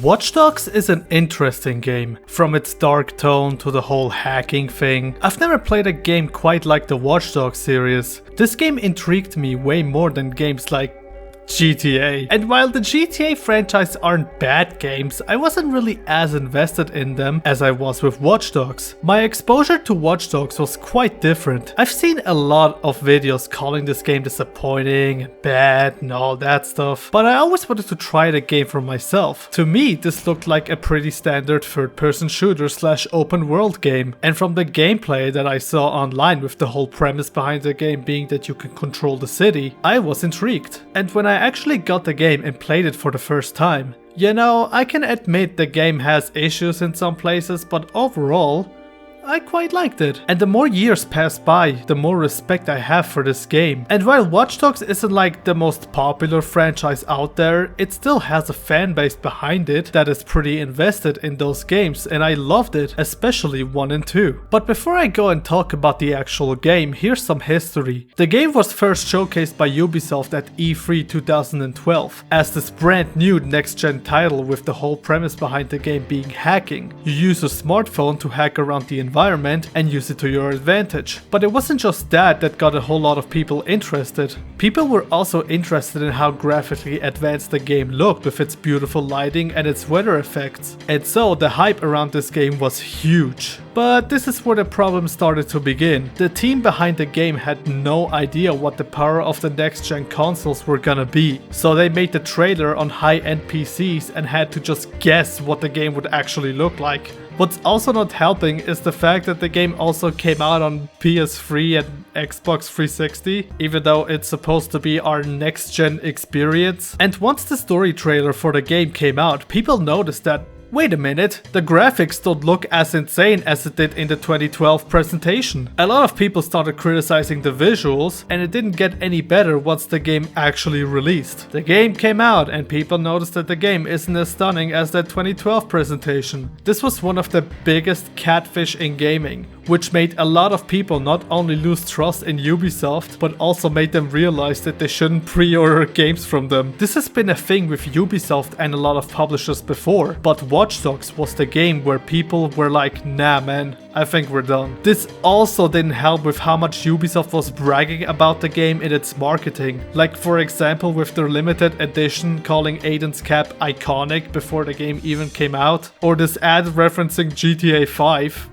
Watch Dogs is an interesting game, from its dark tone to the whole hacking thing. I've never played a game quite like the Watch Dogs series. This game intrigued me way more than games like GTA. And while the GTA franchise aren't bad games, I wasn't really as invested in them as I was with Watch Dogs. My exposure to Watch Dogs was quite different. I've seen a lot of videos calling this game disappointing and bad and all that stuff, but I always wanted to try the game for myself. To me, this looked like a pretty standard third-person shooter slash open world game, and from the gameplay that I saw online with the whole premise behind the game being that you can control the city, I was intrigued. And when I actually got the game and played it for the first time, you know, I can admit the game has issues in some places, but overall, I quite liked it. And the more years pass by, the more respect I have for this game. And while Watch Dogs isn't like the most popular franchise out there, it still has a fan base behind it that is pretty invested in those games, and I loved it, especially 1 and 2. But before I go and talk about the actual game, here's some history. The game was first showcased by Ubisoft at E3 2012 as this brand new next-gen title with the whole premise behind the game being hacking. You use a smartphone to hack around the environment and use it to your advantage. But it wasn't just that got a whole lot of people interested. People were also interested in how graphically advanced the game looked with its beautiful lighting and its weather effects. And so the hype around this game was huge. But this is where the problem started to begin. The team behind the game had no idea what the power of the next-gen consoles were gonna be. So they made the trailer on high-end PCs and had to just guess what the game would actually look like. What's also not helping is the fact that the game also came out on PS3 and Xbox 360, even though it's supposed to be our next-gen experience. And once the story trailer for the game came out, people noticed that, wait a minute, the graphics don't look as insane as it did in the 2012 presentation. A lot of people started criticizing the visuals, and it didn't get any better once the game actually released. The game came out and people noticed that the game isn't as stunning as that 2012 presentation. This was one of the biggest catfish in gaming, which made a lot of people not only lose trust in Ubisoft, but also made them realize that they shouldn't pre-order games from them. This has been a thing with Ubisoft and a lot of publishers before, but Watch Dogs was the game where people were like, nah man, I think we're done. This also didn't help with how much Ubisoft was bragging about the game in its marketing. Like for example with their limited edition calling Aiden's cap iconic before the game even came out, or this ad referencing GTA 5.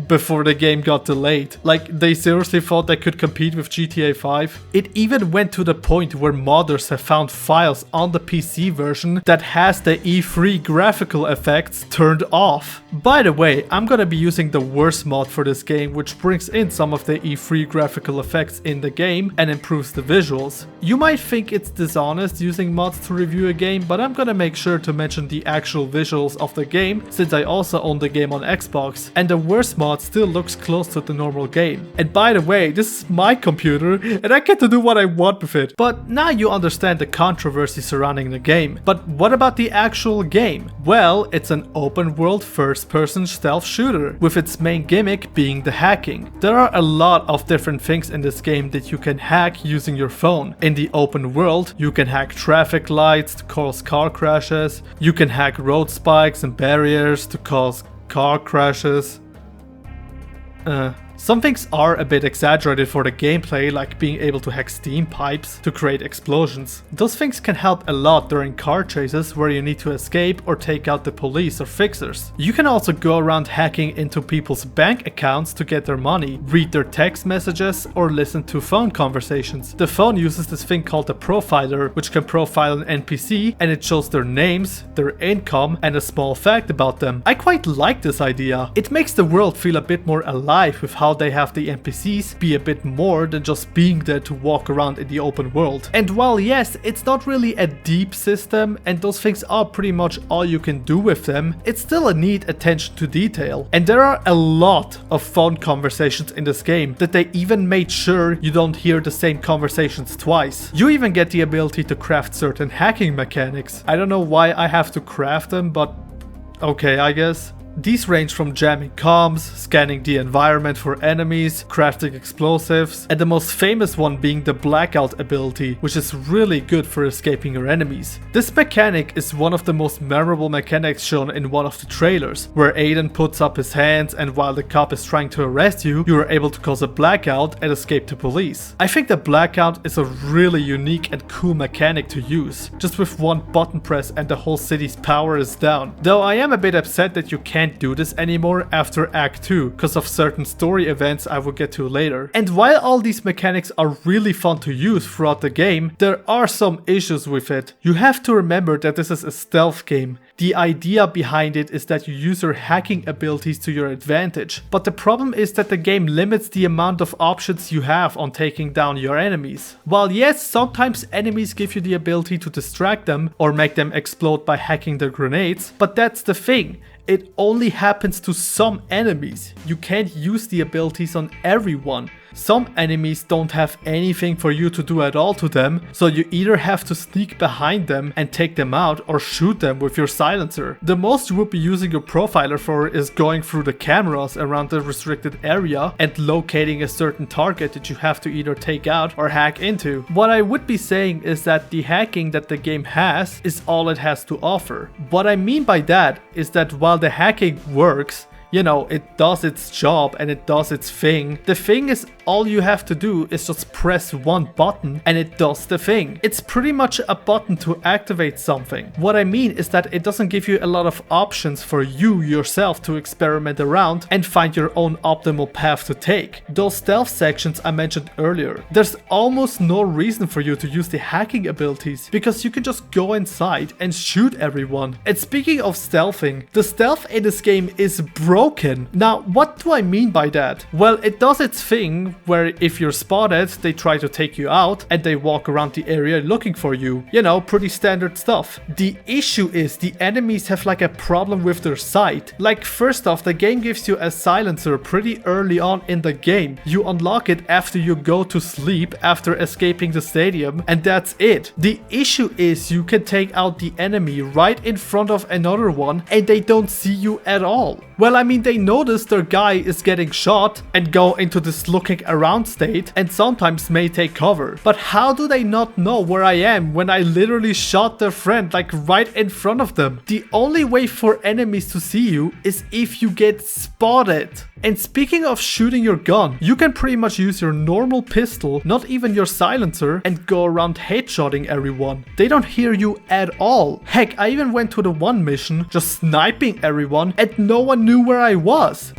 Before the game got delayed. Like, they seriously thought they could compete with GTA 5. It even went to the point where modders have found files on the PC version that has the E3 graphical effects turned off. By the way, I'm gonna be using the worst mod for this game, which brings in some of the E3 graphical effects in the game and improves the visuals. You might think it's dishonest using mods to review a game, but I'm gonna make sure to mention the actual visuals of the game, since I also own the game on Xbox, and the worst mod still looks close to the normal game. And by the way, this is my computer and I get to do what I want with it. But now you understand the controversy surrounding the game. But what about the actual game? Well, it's an open world first-person stealth shooter, with its main gimmick being the hacking. There are a lot of different things in this game that you can hack using your phone. In the open world, you can hack traffic lights to cause car crashes. You can hack road spikes and barriers to cause car crashes. Some things are a bit exaggerated for the gameplay, like being able to hack steam pipes to create explosions. Those things can help a lot during car chases where you need to escape or take out the police or fixers. You can also go around hacking into people's bank accounts to get their money, read their text messages, or listen to phone conversations. The phone uses this thing called a profiler, which can profile an NPC, and it shows their names, their income, and a small fact about them. I quite like this idea. It makes the world feel a bit more alive with how they have the NPCs be a bit more than just being there to walk around in the open world. And while yes, it's not really a deep system and those things are pretty much all you can do with them, it's still a neat attention to detail. And there are a lot of phone conversations in this game that they even made sure you don't hear the same conversations twice. You even get the ability to craft certain hacking mechanics. I don't know why I have to craft them, but okay, I guess. These range from jamming comms, scanning the environment for enemies, crafting explosives, and the most famous one being the blackout ability, which is really good for escaping your enemies. This mechanic is one of the most memorable mechanics shown in one of the trailers, where Aiden puts up his hands and while the cop is trying to arrest you, you are able to cause a blackout and escape to police. I think the blackout is a really unique and cool mechanic to use. Just with one button press and the whole city's power is down. Though I am a bit upset that you can't do this anymore after Act 2 because of certain story events I will get to later. And while all these mechanics are really fun to use throughout the game, there are some issues with it. You have to remember that this is a stealth game. The idea behind it is that you use your hacking abilities to your advantage, but the problem is that the game limits the amount of options you have on taking down your enemies. While yes, sometimes enemies give you the ability to distract them or make them explode by hacking their grenades, but that's the thing. It only happens to some enemies. You can't use the abilities on everyone. Some enemies don't have anything for you to do at all to them, so you either have to sneak behind them and take them out or shoot them with your silencer. The most you would be using your profiler for is going through the cameras around the restricted area and locating a certain target that you have to either take out or hack into. What I would be saying is that the hacking that the game has is all it has to offer. What I mean by that is that while the hacking works, you know, it does its job and it does its thing. The thing is, all you have to do is just press one button and it does the thing. It's pretty much a button to activate something. What I mean is that it doesn't give you a lot of options for you yourself to experiment around and find your own optimal path to take. Those stealth sections I mentioned earlier, there's almost no reason for you to use the hacking abilities because you can just go inside and shoot everyone. And speaking of stealthing, the stealth in this game is broken. Now, what do I mean by that? Well, it does its thing where if you're spotted, they try to take you out and they walk around the area looking for you. You know, pretty standard stuff. The issue is the enemies have like a problem with their sight. Like, first off, the game gives you a silencer pretty early on in the game. You unlock it after you go to sleep after escaping the stadium, and that's it. The issue is you can take out the enemy right in front of another one and they don't see you at all. Well, I mean, they notice their guy is getting shot and go into this looking around state and sometimes may take cover. But how do they not know where I am when I literally shot their friend like right in front of them? The only way for enemies to see you is if you get spotted. And speaking of shooting your gun, you can pretty much use your normal pistol, not even your silencer, and go around headshotting everyone. They don't hear you at all. Heck, I even went to the one mission just sniping everyone and no one knew where I was.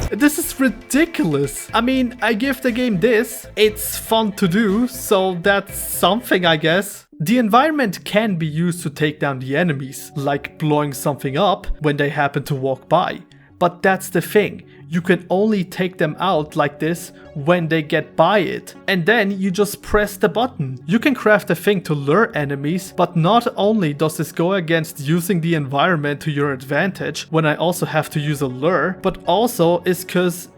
This is ridiculous. I mean, I give the game this. It's fun to do, so that's something, I guess. The environment can be used to take down the enemies, like blowing something up when they happen to walk by. But that's the thing. You can only take them out like this when they get by it. And then you just press the button. You can craft a thing to lure enemies, but not only does this go against using the environment to your advantage when I also have to use a lure, but also is because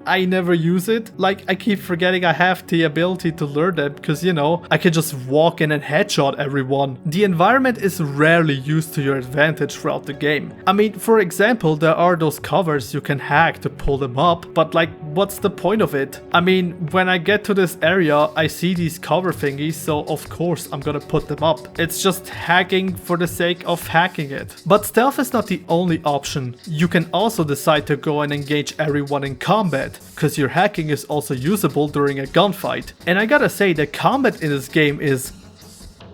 I never use it. Like, I keep forgetting I have the ability to lure them because, you know, I can just walk in and headshot everyone. The environment is rarely used to your advantage throughout the game. I mean, for example, there are those covers you can hack to pull them up, but like, what's the point of it? I mean, when I get to this area, I see these cover thingies, so of course I'm gonna put them up. It's just hacking for the sake of hacking it. But stealth is not the only option. You can also decide to go and engage everyone in combat, because your hacking is also usable during a gunfight. And I gotta say, the combat in this game is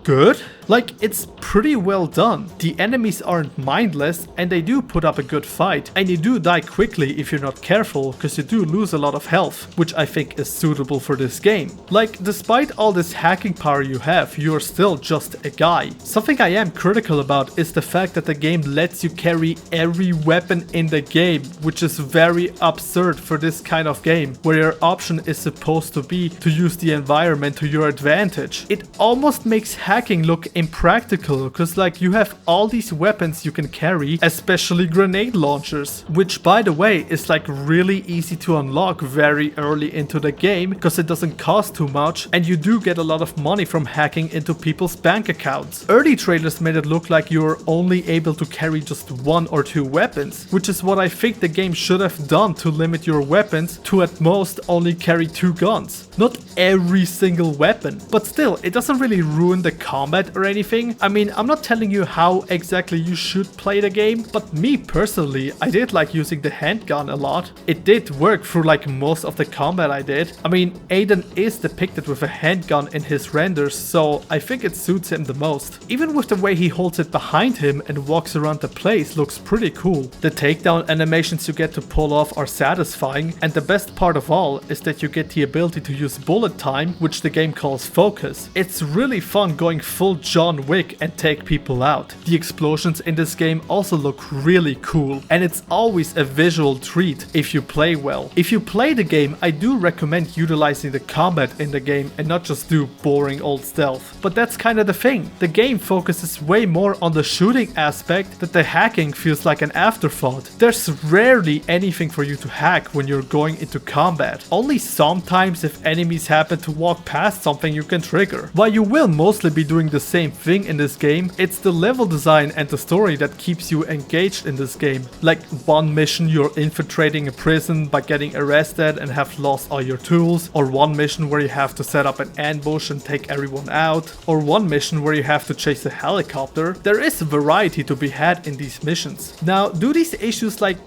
good. Like, it's pretty well done. The enemies aren't mindless and they do put up a good fight, and you do die quickly if you're not careful, because you do lose a lot of health, which I think is suitable for this game. Like, despite all this hacking power you have, you're still just a guy. Something I am critical about is the fact that the game lets you carry every weapon in the game, which is very absurd for this kind of game, where your option is supposed to be to use the environment to your advantage. It almost makes hacking look impractical, because like you have all these weapons you can carry, especially grenade launchers, which by the way is like really easy to unlock very early into the game because it doesn't cost too much and you do get a lot of money from hacking into people's bank accounts. Early trailers made it look like you were only able to carry just 1 or 2 weapons, which is what I think the game should have done to limit your weapons to at most only carry 2 guns. Not every single weapon, but still, it doesn't really ruin the combat or anything. I mean, I'm not telling you how exactly you should play the game, but me personally, I did like using the handgun a lot. It did work through like most of the combat I did. I mean, Aiden is depicted with a handgun in his renders, so I think it suits him the most. Even with the way he holds it behind him and walks around the place looks pretty cool. The takedown animations you get to pull off are satisfying, and the best part of all is that you get the ability to use bullet time, which the game calls focus. It's really fun going full John Wick and take people out. The explosions in this game also look really cool, and it's always a visual treat if you play well. If you play the game, I do recommend utilizing the combat in the game and not just do boring old stealth. But that's kind of the thing. The game focuses way more on the shooting aspect that the hacking feels like an afterthought. There's rarely anything for you to hack when you're going into combat. Only sometimes if enemies happen to walk past something you can trigger. While you will mostly be doing the same thing in this game, it's the level design and the story that keeps you engaged in this game. Like one mission you're infiltrating a prison by getting arrested and have lost all your tools, or one mission where you have to set up an ambush and take everyone out, or one mission where you have to chase a helicopter. There is variety to be had in these missions. Now, do these issues like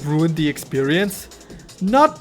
ruin the experience? Not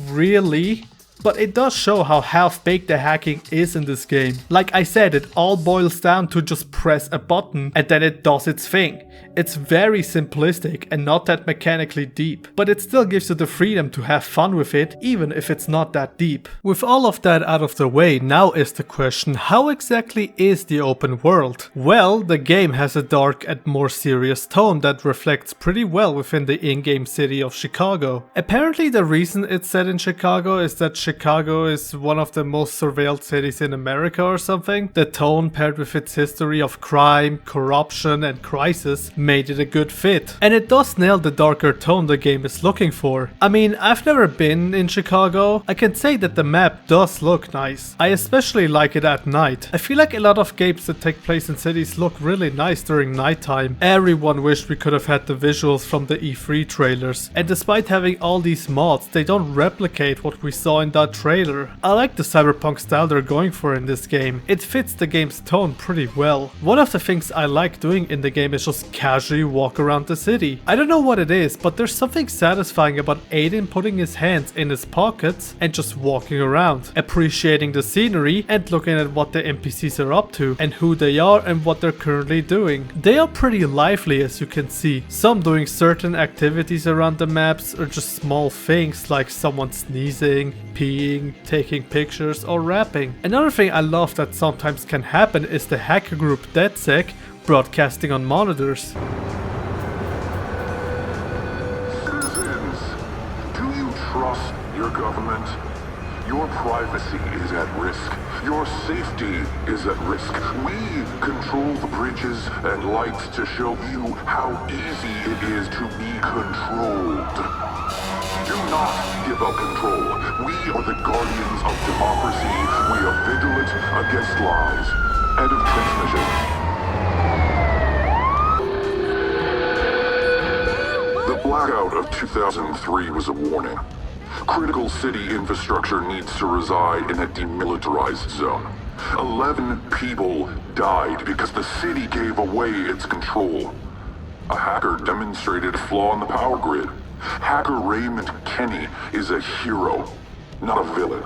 really. But it does show how half-baked the hacking is in this game. Like I said, it all boils down to just press a button and then it does its thing. It's very simplistic and not that mechanically deep, but it still gives you the freedom to have fun with it, even if it's not that deep. With all of that out of the way, now is the question, how exactly is the open world? Well, the game has a dark and more serious tone that reflects pretty well within the in-game city of Chicago. Apparently the reason it's set in Chicago is that Chicago is one of the most surveilled cities in America or something. The tone paired with its history of crime, corruption and crisis made it a good fit. And it does nail the darker tone the game is looking for. I mean, I've never been in Chicago. I can say that the map does look nice. I especially like it at night. I feel like a lot of games that take place in cities look really nice during nighttime. Everyone wished we could have had the visuals from the E3 trailers. And despite having all these mods, they don't replicate what we saw in that trailer. I like the cyberpunk style they're going for in this game. It fits the game's tone pretty well. One of the things I like doing in the game is just casually walk around the city. I don't know what it is, but there's something satisfying about Aiden putting his hands in his pockets and just walking around, appreciating the scenery and looking at what the NPCs are up to and who they are and what they're currently doing. They are pretty lively, as you can see. Some doing certain activities around the maps or just small things like someone sneezing, peeing, taking pictures or rapping. Another thing I love that sometimes can happen is the hacker group DedSec broadcasting on monitors. Citizens, do you trust your government? Your privacy is at risk. Your safety is at risk. We control the bridges and lights to show you how easy it is to be controlled. Do not give up control. We are the guardians of democracy. We are vigilant against lies. End of transmission. The blackout of 2003 was a warning. Critical city infrastructure needs to reside in a demilitarized zone. 11 people died because the city gave away its control. A hacker demonstrated a flaw in the power grid. Hacker Raymond Kenny is a hero, not a villain.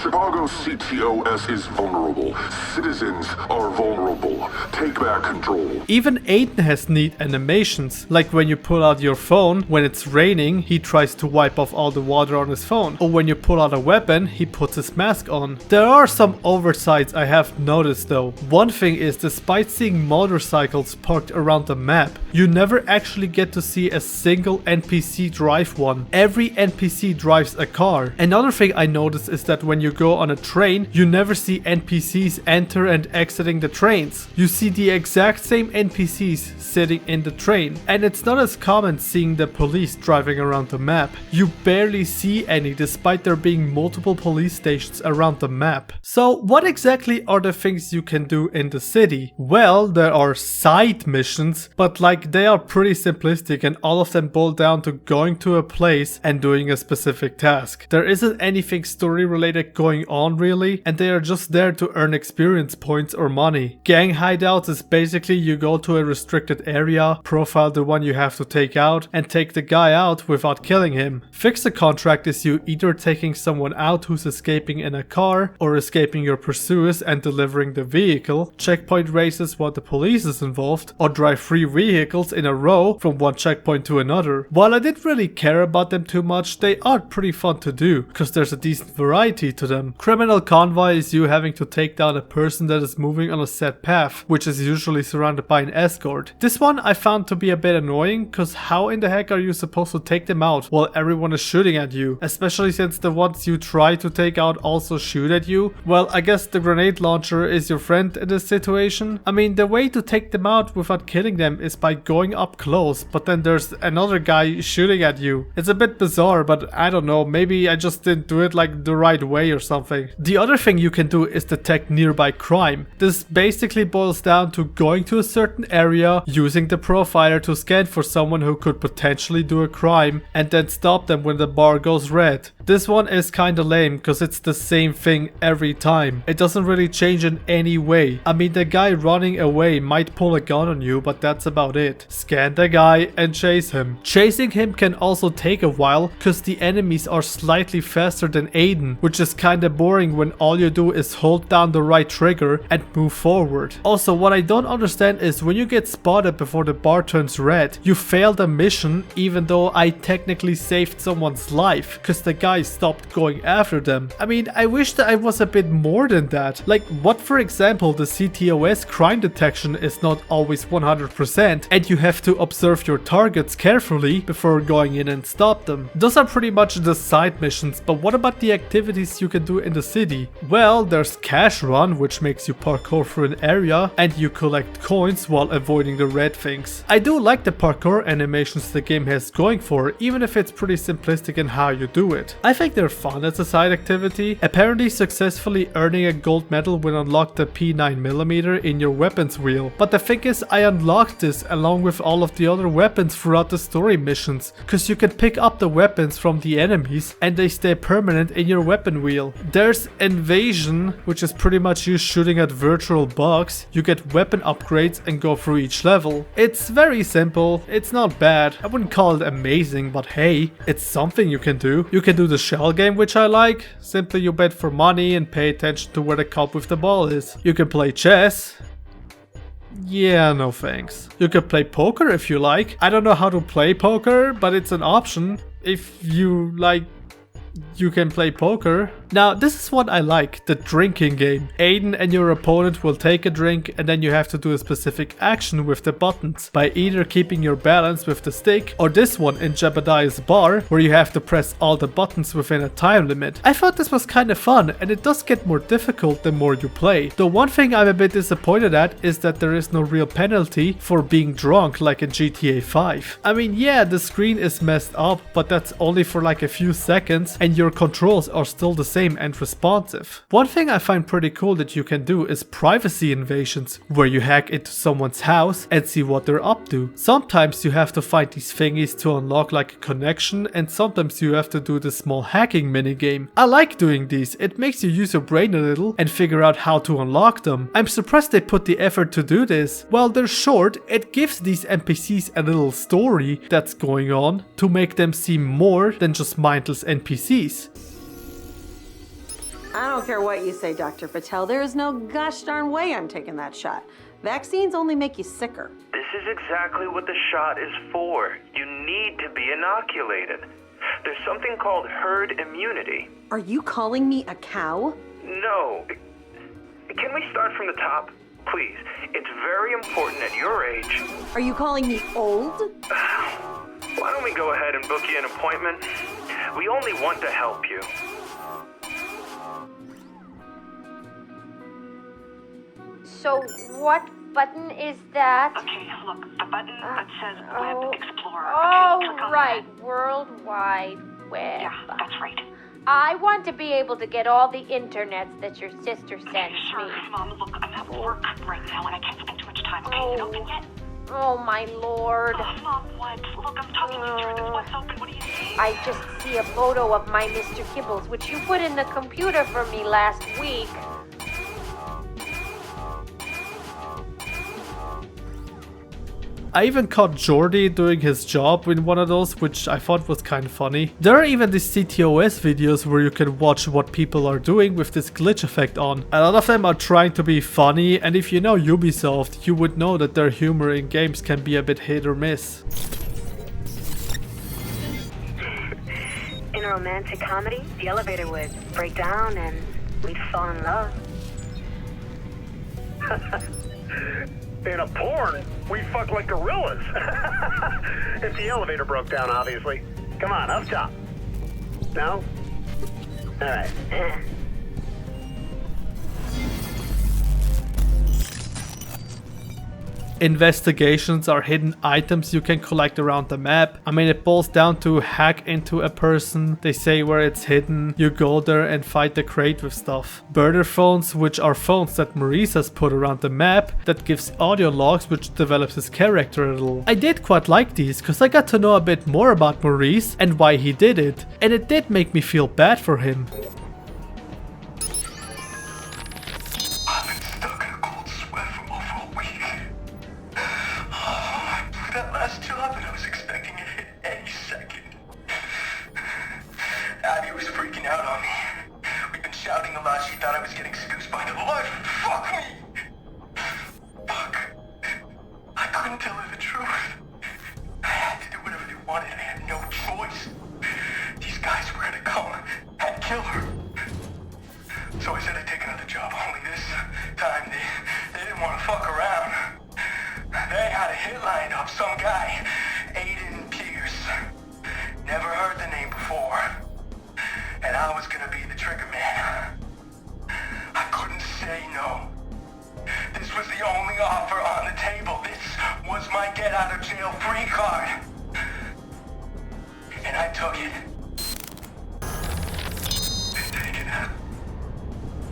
Chicago CTOS is vulnerable. Citizens are vulnerable. Take back control. Even Aiden has neat animations, like when you pull out your phone, when it's raining, he tries to wipe off all the water on his phone. Or when you pull out a weapon, he puts his mask on. There are some oversights I have noticed though. One thing is, despite seeing motorcycles parked around the map, you never actually get to see a single NPC drive one. Every NPC drives a car. Another thing I noticed is that when you go on a train, you never see NPCs enter and exiting the trains. You see the exact same NPCs sitting in the train. And it's not as common seeing the police driving around the map. You barely see any, despite there being multiple police stations around the map. So what exactly are the things you can do in the city? Well, there are side missions, but like they are pretty simplistic and all of them boil down to going to a place and doing a specific task. There isn't anything story related going on really, and they are just there to earn experience points or money. Gang hideouts is basically you go to a restricted area, profile the one you have to take out, and take the guy out without killing him. Fix a contract is you either taking someone out who's escaping in a car, or escaping your pursuers and delivering the vehicle. Checkpoint races while the police is involved, or drive 3 vehicles in a row from one checkpoint to another. While I didn't really care about them too much, they are pretty fun to do, cause there's a decent variety to them. Criminal convoy is you having to take down a person that is moving on a set path, which is usually surrounded by an escort. This one I found to be a bit annoying, cause how in the heck are you supposed to take them out while everyone is shooting at you? Especially since the ones you try to take out also shoot at you. Well, I guess the grenade launcher is your friend in this situation. I mean, the way to take them out without killing them is by going up close, but then there's another guy shooting at you. It's a bit bizarre, but I don't know, maybe I just didn't do it like the right way or something. The other thing you can do is detect nearby crime. This basically boils down to going to a certain area, using the profiler to scan for someone who could potentially do a crime, and then stop them when the bar goes red. This one is kinda lame cause it's the same thing every time. It doesn't really change in any way. I mean, the guy running away might pull a gun on you, but that's about it. Scan the guy and chase him. Chasing him can also take a while cause the enemies are slightly faster than Aiden, which is kinda boring when all you do is hold down the right trigger and move forward. Also, what I don't understand is when you get spotted before the bar turns red, you failed a mission even though I technically saved someone's life cause the guy stopped going after them. I mean, I wish that I was a bit more than that. Like, what for example, the CTOS crime detection is not always 100% and you have to observe your targets carefully before going in and stop them. Those are pretty much the side missions, but what about the activities you can do in the city? Well, there's Cash Run, which makes you parkour through an area and you collect coins while avoiding the red things. I do like the parkour animations the game has going for, even if it's pretty simplistic in how you do it. I think they're fun as a side activity. Apparently successfully earning a gold medal will unlock the P9mm in your weapons wheel. But the thing is, I unlocked this along with all of the other weapons throughout the story missions, cause you can pick up the weapons from the enemies and they stay permanent in your weapon wheel. There's Invasion, which is pretty much you shooting at virtual bugs. You get weapon upgrades and go through each level. It's very simple, it's not bad. I wouldn't call it amazing, but hey, it's something you can do. You can do the shell game, which I like. Simply you bet for money and pay attention to where the cup with the ball is. You can play chess. Yeah, no thanks. You can play poker if you like. I don't know how to play poker, but it's an option. If you like, you can play poker. Now, this is what I like, the drinking game. Aiden and your opponent will take a drink and then you have to do a specific action with the buttons by either keeping your balance with the stick or this one in Jebediah's bar where you have to press all the buttons within a time limit. I thought this was kind of fun and it does get more difficult the more you play. The one thing I'm a bit disappointed at is that there is no real penalty for being drunk like in GTA 5. I mean, yeah, the screen is messed up, but that's only for like a few seconds and your controls are still the same and responsive. One thing I find pretty cool that you can do is privacy invasions, where you hack into someone's house and see what they're up to. Sometimes you have to find these thingies to unlock like a connection, and sometimes you have to do the small hacking minigame. I like doing these, it makes you use your brain a little and figure out how to unlock them. I'm surprised they put the effort to do this. While they're short, it gives these NPCs a little story that's going on to make them seem more than just mindless NPCs. I don't care what you say, Dr. Patel. There is no gosh darn way I'm taking that shot. Vaccines only make you sicker. This is exactly what the shot is for. You need to be inoculated. There's something called herd immunity. Are you calling me a cow? No. Can we start from the top? Please. It's very important at your age. Are you calling me old? Why don't we go ahead and book you an appointment? We only want to help you. So what button is that? Okay, look, the button that says Web Explorer. Oh, okay, click on right. that. World Wide Web. Yeah, that's right. I want to be able to get all the internets that your sister sends Sure, me. Mom, look, I'm at work right now and I can't spend too much time. Okay, is it open yet? Oh, my lord. Oh, Mom, what? Look, I'm talking you through this. What's open? What do you see? I just see a photo of my Mr. Kibbles, which you put in the computer for me last week. I even caught Jordy doing his job in one of those, which I thought was kind of funny. There are even these CTOS videos where you can watch what people are doing with this glitch effect on. A lot of them are trying to be funny, and if you know Ubisoft, you would know that their humor in games can be a bit hit or miss. In a romantic comedy, the elevator would break down and we'd fall in love. In a porn, we fuck like gorillas. If the elevator broke down, obviously. Come on, up top. No? Alright. Investigations are hidden items you can collect around the map. I mean, it boils down to hack into a person, they say where it's hidden, you go there and fight the crate with stuff. Burner phones, which are phones that Maurice has put around the map, that gives audio logs which develops his character a little. I did quite like these, cause I got to know a bit more about Maurice and why he did it, and it did make me feel bad for him. I've been stuck in a cold sweat for over a week. That last job and I was expecting it hit any second. Abby was freaking out on me. We've been shouting a lot. She thought I was getting seduced by the Lord. Fuck me! Fuck. I couldn't tell her the truth. I had to do whatever they wanted. I had no choice. These guys were gonna come and kill her. So I said I'd take another job. Only this time they didn't want to fuck around. They had a hit lined up. Some guy, Aiden Pierce. Never heard the name before. And I was gonna be the trigger man. I couldn't say no. This was the only offer on the table. This was my get out of jail free card. And I took it. Take it out.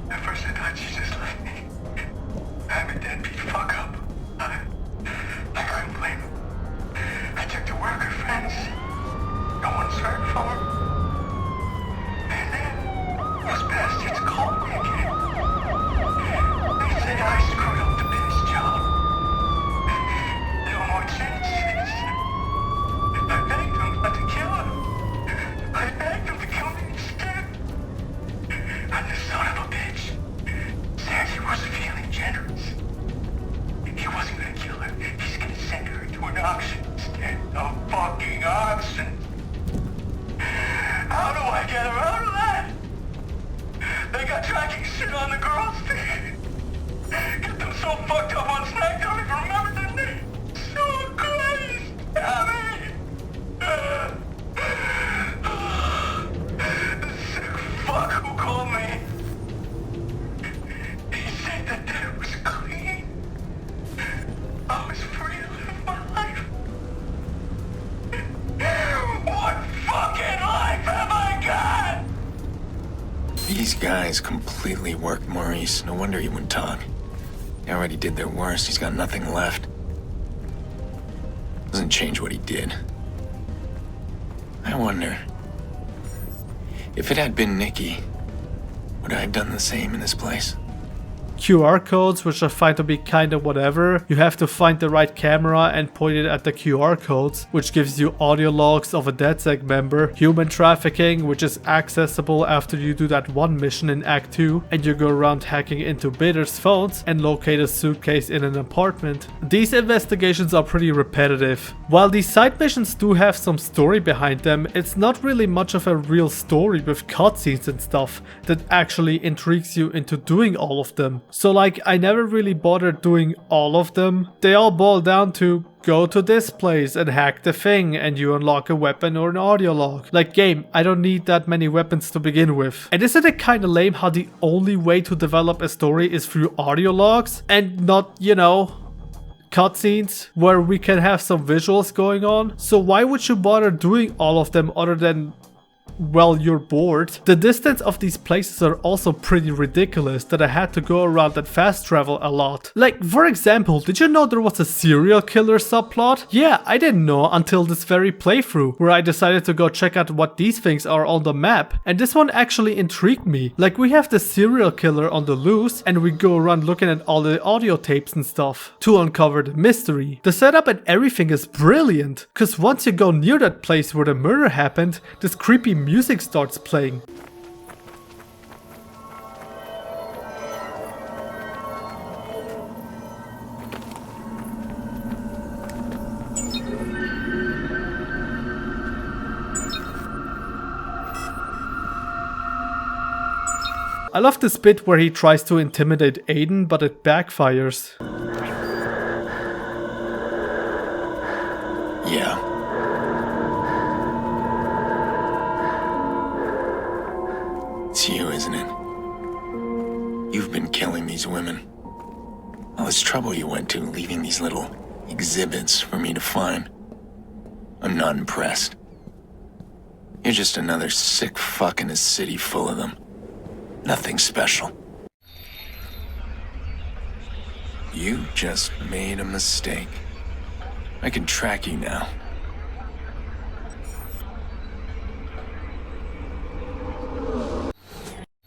At first I thought she just left me. I'm a deadbeat fuck up. I couldn't blame her. I took to work her friends. No one's heard from her. And then those bastards called me again. They said I screwed up the Ben's job. No more chances. I begged them not to kill her. I begged them to kill me instead. And the son of a bitch said he was feeling generous. He wasn't gonna kill her. He's gonna send her to an auction instead. A fucking auction. How do I get her out of that? They got tracking shit on the girls. Get them so fucked up on Snack, don't even remember their names. So Christ, Abby. The sick fuck who called me. He said that it was clean. I was free to live my life. What fucking life have I got? These guys completely worked Maurice. No wonder he wouldn't talk. They already did their worst. He's got nothing left. Doesn't change what he did. I wonder, if it had been Nikki, would I have done the same in this place? QR codes, which I find to be kinda whatever. You have to find the right camera and point it at the QR codes, which gives you audio logs of a DedSec member. Human trafficking, which is accessible after you do that one mission in Act 2 and you go around hacking into bidders' phones and locate a suitcase in an apartment. These investigations are pretty repetitive. While these side missions do have some story behind them, it's not really much of a real story with cutscenes and stuff that actually intrigues you into doing all of them. So like, I never really bothered doing all of them. They all boil down to go to this place and hack the thing and you unlock a weapon or an audio log. Like, game, I don't need that many weapons to begin with. And isn't it kinda lame how the only way to develop a story is through audio logs and not, you know, cutscenes where we can have some visuals going on? So why would you bother doing all of them other than, well, you're bored? The distance of these places are also pretty ridiculous that I had to go around and fast travel a lot. Like, for example, did you know there was a serial killer subplot? Yeah, I didn't know until this very playthrough, where I decided to go check out what these things are on the map. And this one actually intrigued me. Like, we have the serial killer on the loose and we go around looking at all the audio tapes and stuff to uncover the mystery. The setup and everything is brilliant, cause once you go near that place where the murder happened, this creepy music starts playing. I love this bit where he tries to intimidate Aiden, but it backfires. Yeah. It's you, isn't it? You've been killing these women. All this trouble you went to, leaving these little exhibits for me to find. I'm not impressed. You're just another sick fuck in a city full of them. Nothing special. You just made a mistake. I can track you now.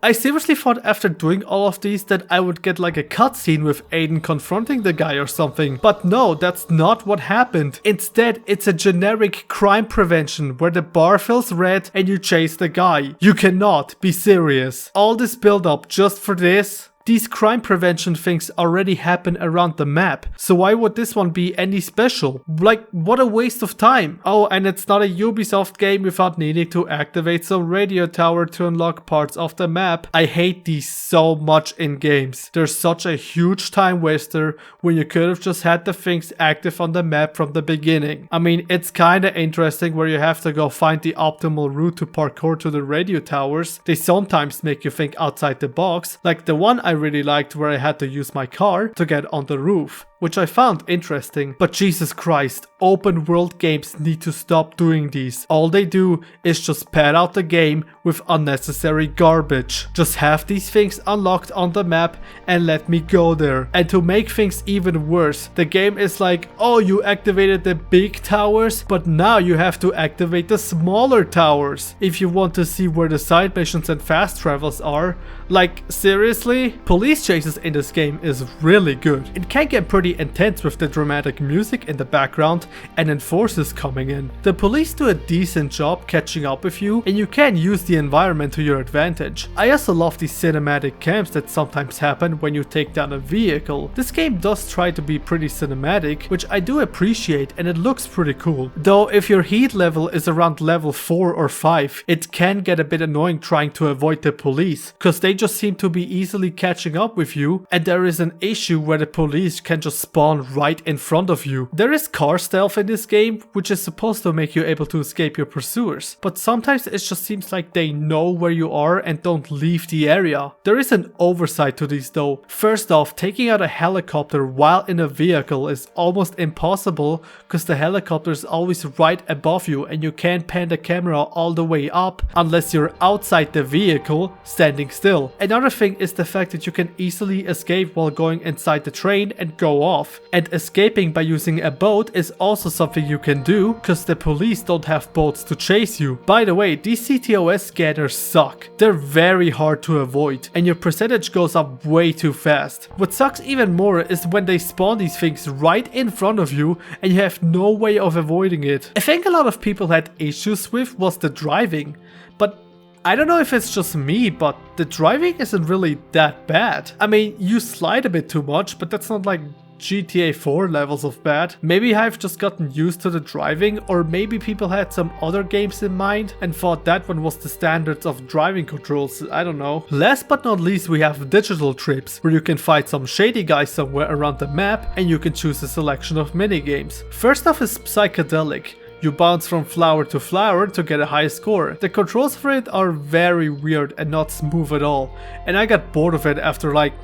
I seriously thought after doing all of these that I would get like a cutscene with Aiden confronting the guy or something. But no, that's not what happened. Instead, it's a generic crime prevention where the bar fills red and you chase the guy. You cannot be serious. All this build up just for this? These crime prevention things already happen around the map, so why would this one be any special? Like, what a waste of time. Oh, and it's not a Ubisoft game without needing to activate some radio tower to unlock parts of the map. I hate these so much in games. They're such a huge time waster when you could have just had the things active on the map from the beginning. I mean, it's kinda interesting where you have to go find the optimal route to parkour to the radio towers. They sometimes make you think outside the box, like the one I really liked where I had to use my car to get on the roof, which I found interesting. But Jesus Christ, open world games need to stop doing these. All they do is just pad out the game with unnecessary garbage. Just have these things unlocked on the map and let me go there. And to make things even worse, the game is like, oh, you activated the big towers, but now you have to activate the smaller towers if you want to see where the side missions and fast travels are. Like, seriously? Police chases in this game is really good. It can get pretty intense with the dramatic music in the background and enforcers coming in. The police do a decent job catching up with you and you can use the environment to your advantage. I also love these cinematic camps that sometimes happen when you take down a vehicle. This game does try to be pretty cinematic, which I do appreciate, and it looks pretty cool. Though if your heat level is around level 4 or 5, it can get a bit annoying trying to avoid the police, cause they just seem to be easily catching up with you, and there is an issue where the police can just spawn right in front of you. There is car stealth in this game, which is supposed to make you able to escape your pursuers, but sometimes it just seems like they know where you are and don't leave the area. There is an oversight to these though. First off, taking out a helicopter while in a vehicle is almost impossible because the helicopter is always right above you and you can't pan the camera all the way up unless you're outside the vehicle standing still. Another thing is the fact that you can easily escape while going inside the train and go off. And escaping by using a boat is also something you can do, cause the police don't have boats to chase you. By the way, these CTOS scanners suck. They're very hard to avoid, and your percentage goes up way too fast. What sucks even more is when they spawn these things right in front of you and you have no way of avoiding it. I think a lot of people had issues with was the driving, but I don't know if it's just me, but the driving isn't really that bad. I mean, you slide a bit too much, but that's not like GTA 4 levels of bad. Maybe I've just gotten used to the driving, or maybe people had some other games in mind and thought that one was the standards of driving controls, I don't know. Last but not least, we have digital trips, where you can fight some shady guys somewhere around the map and you can choose a selection of minigames. First off is psychedelic. You bounce from flower to flower to get a high score. The controls for it are very weird and not smooth at all, and I got bored of it after like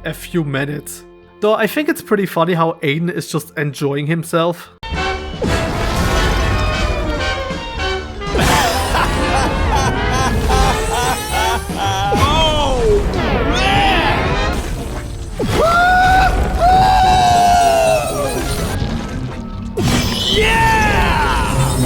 a few minutes. Though I think it's pretty funny how Aiden is just enjoying himself.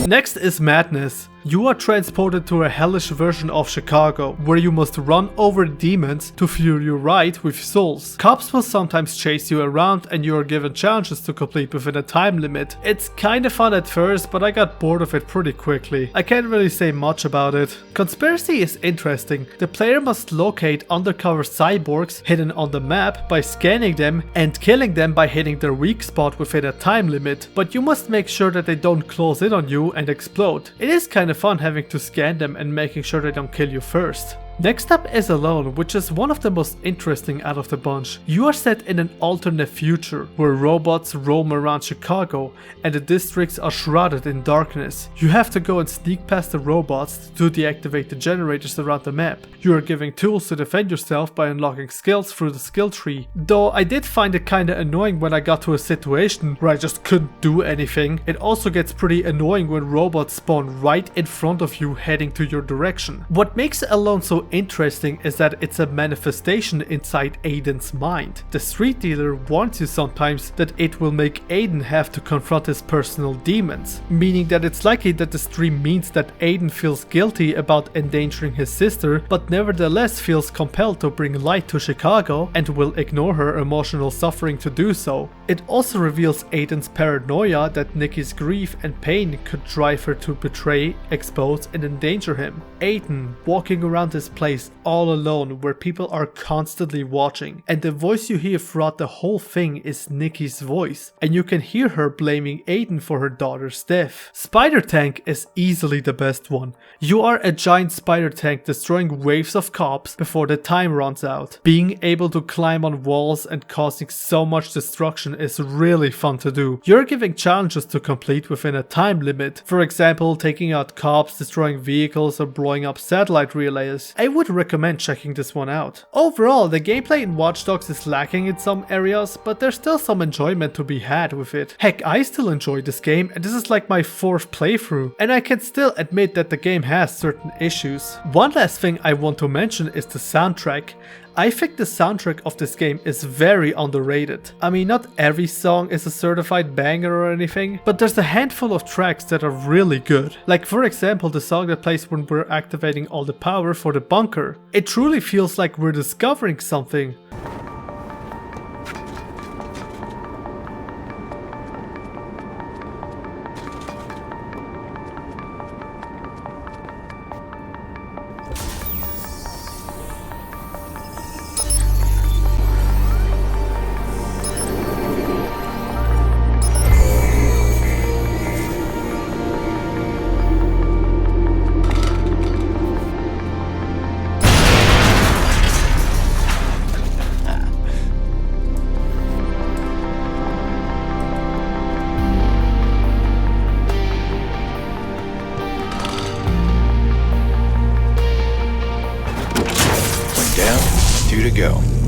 Next is Madness. You are transported to a hellish version of Chicago, where you must run over demons to fuel your ride with souls. Cops will sometimes chase you around and you are given challenges to complete within a time limit. It's kinda fun at first, but I got bored of it pretty quickly. I can't really say much about it. Conspiracy is interesting. The player must locate undercover cyborgs hidden on the map by scanning them and killing them by hitting their weak spot within a time limit, but you must make sure that they don't close in on you and explode. It is kinda fun having to scan them and making sure they don't kill you first. Next up is Alone, which is one of the most interesting out of the bunch. You are set in an alternate future where robots roam around Chicago and the districts are shrouded in darkness. You have to go and sneak past the robots to deactivate the generators around the map. You are given tools to defend yourself by unlocking skills through the skill tree. Though I did find it kinda annoying when I got to a situation where I just couldn't do anything. It also gets pretty annoying when robots spawn right in front of you heading to your direction. What makes Alone so interesting is that it's a manifestation inside Aiden's mind. The street dealer warns you sometimes that it will make Aiden have to confront his personal demons, meaning that it's likely that the stream means that Aiden feels guilty about endangering his sister, but nevertheless feels compelled to bring light to Chicago and will ignore her emotional suffering to do so. It also reveals Aiden's paranoia that Nikki's grief and pain could drive her to betray, expose, and endanger him. Aiden walking around this place all alone where people are constantly watching, and the voice you hear throughout the whole thing is Nikki's voice, and you can hear her blaming Aiden for her daughter's death. Spider Tank is easily the best one. You are a giant spider tank destroying waves of cops before the time runs out. Being able to climb on walls and causing so much destruction is really fun to do. You're given challenges to complete within a time limit, for example taking out cops, destroying vehicles, or blowing up satellite relays. I would recommend checking this one out. Overall, the gameplay in Watch Dogs is lacking in some areas, but there's still some enjoyment to be had with it. Heck, I still enjoy this game, and this is like my 4th playthrough, and I can still admit that the game has certain issues. One last thing I want to mention is the soundtrack. I think the soundtrack of this game is very underrated. I mean, not every song is a certified banger or anything, but there's a handful of tracks that are really good. Like for example, the song that plays when we're activating all the power for the bunker. It truly feels like we're discovering something.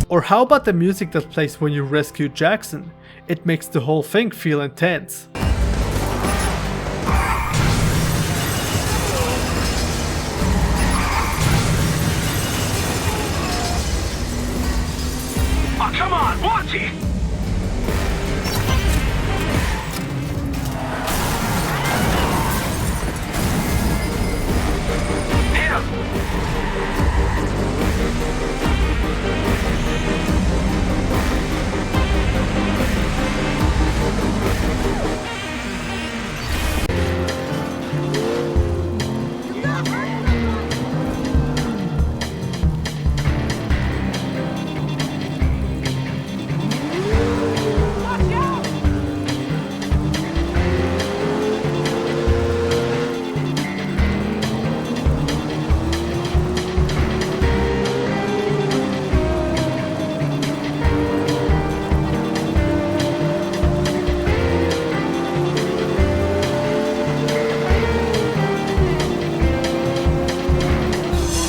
Or how about the music that plays when you rescue Jackson? It makes the whole thing feel intense. Oh, come on, watch it!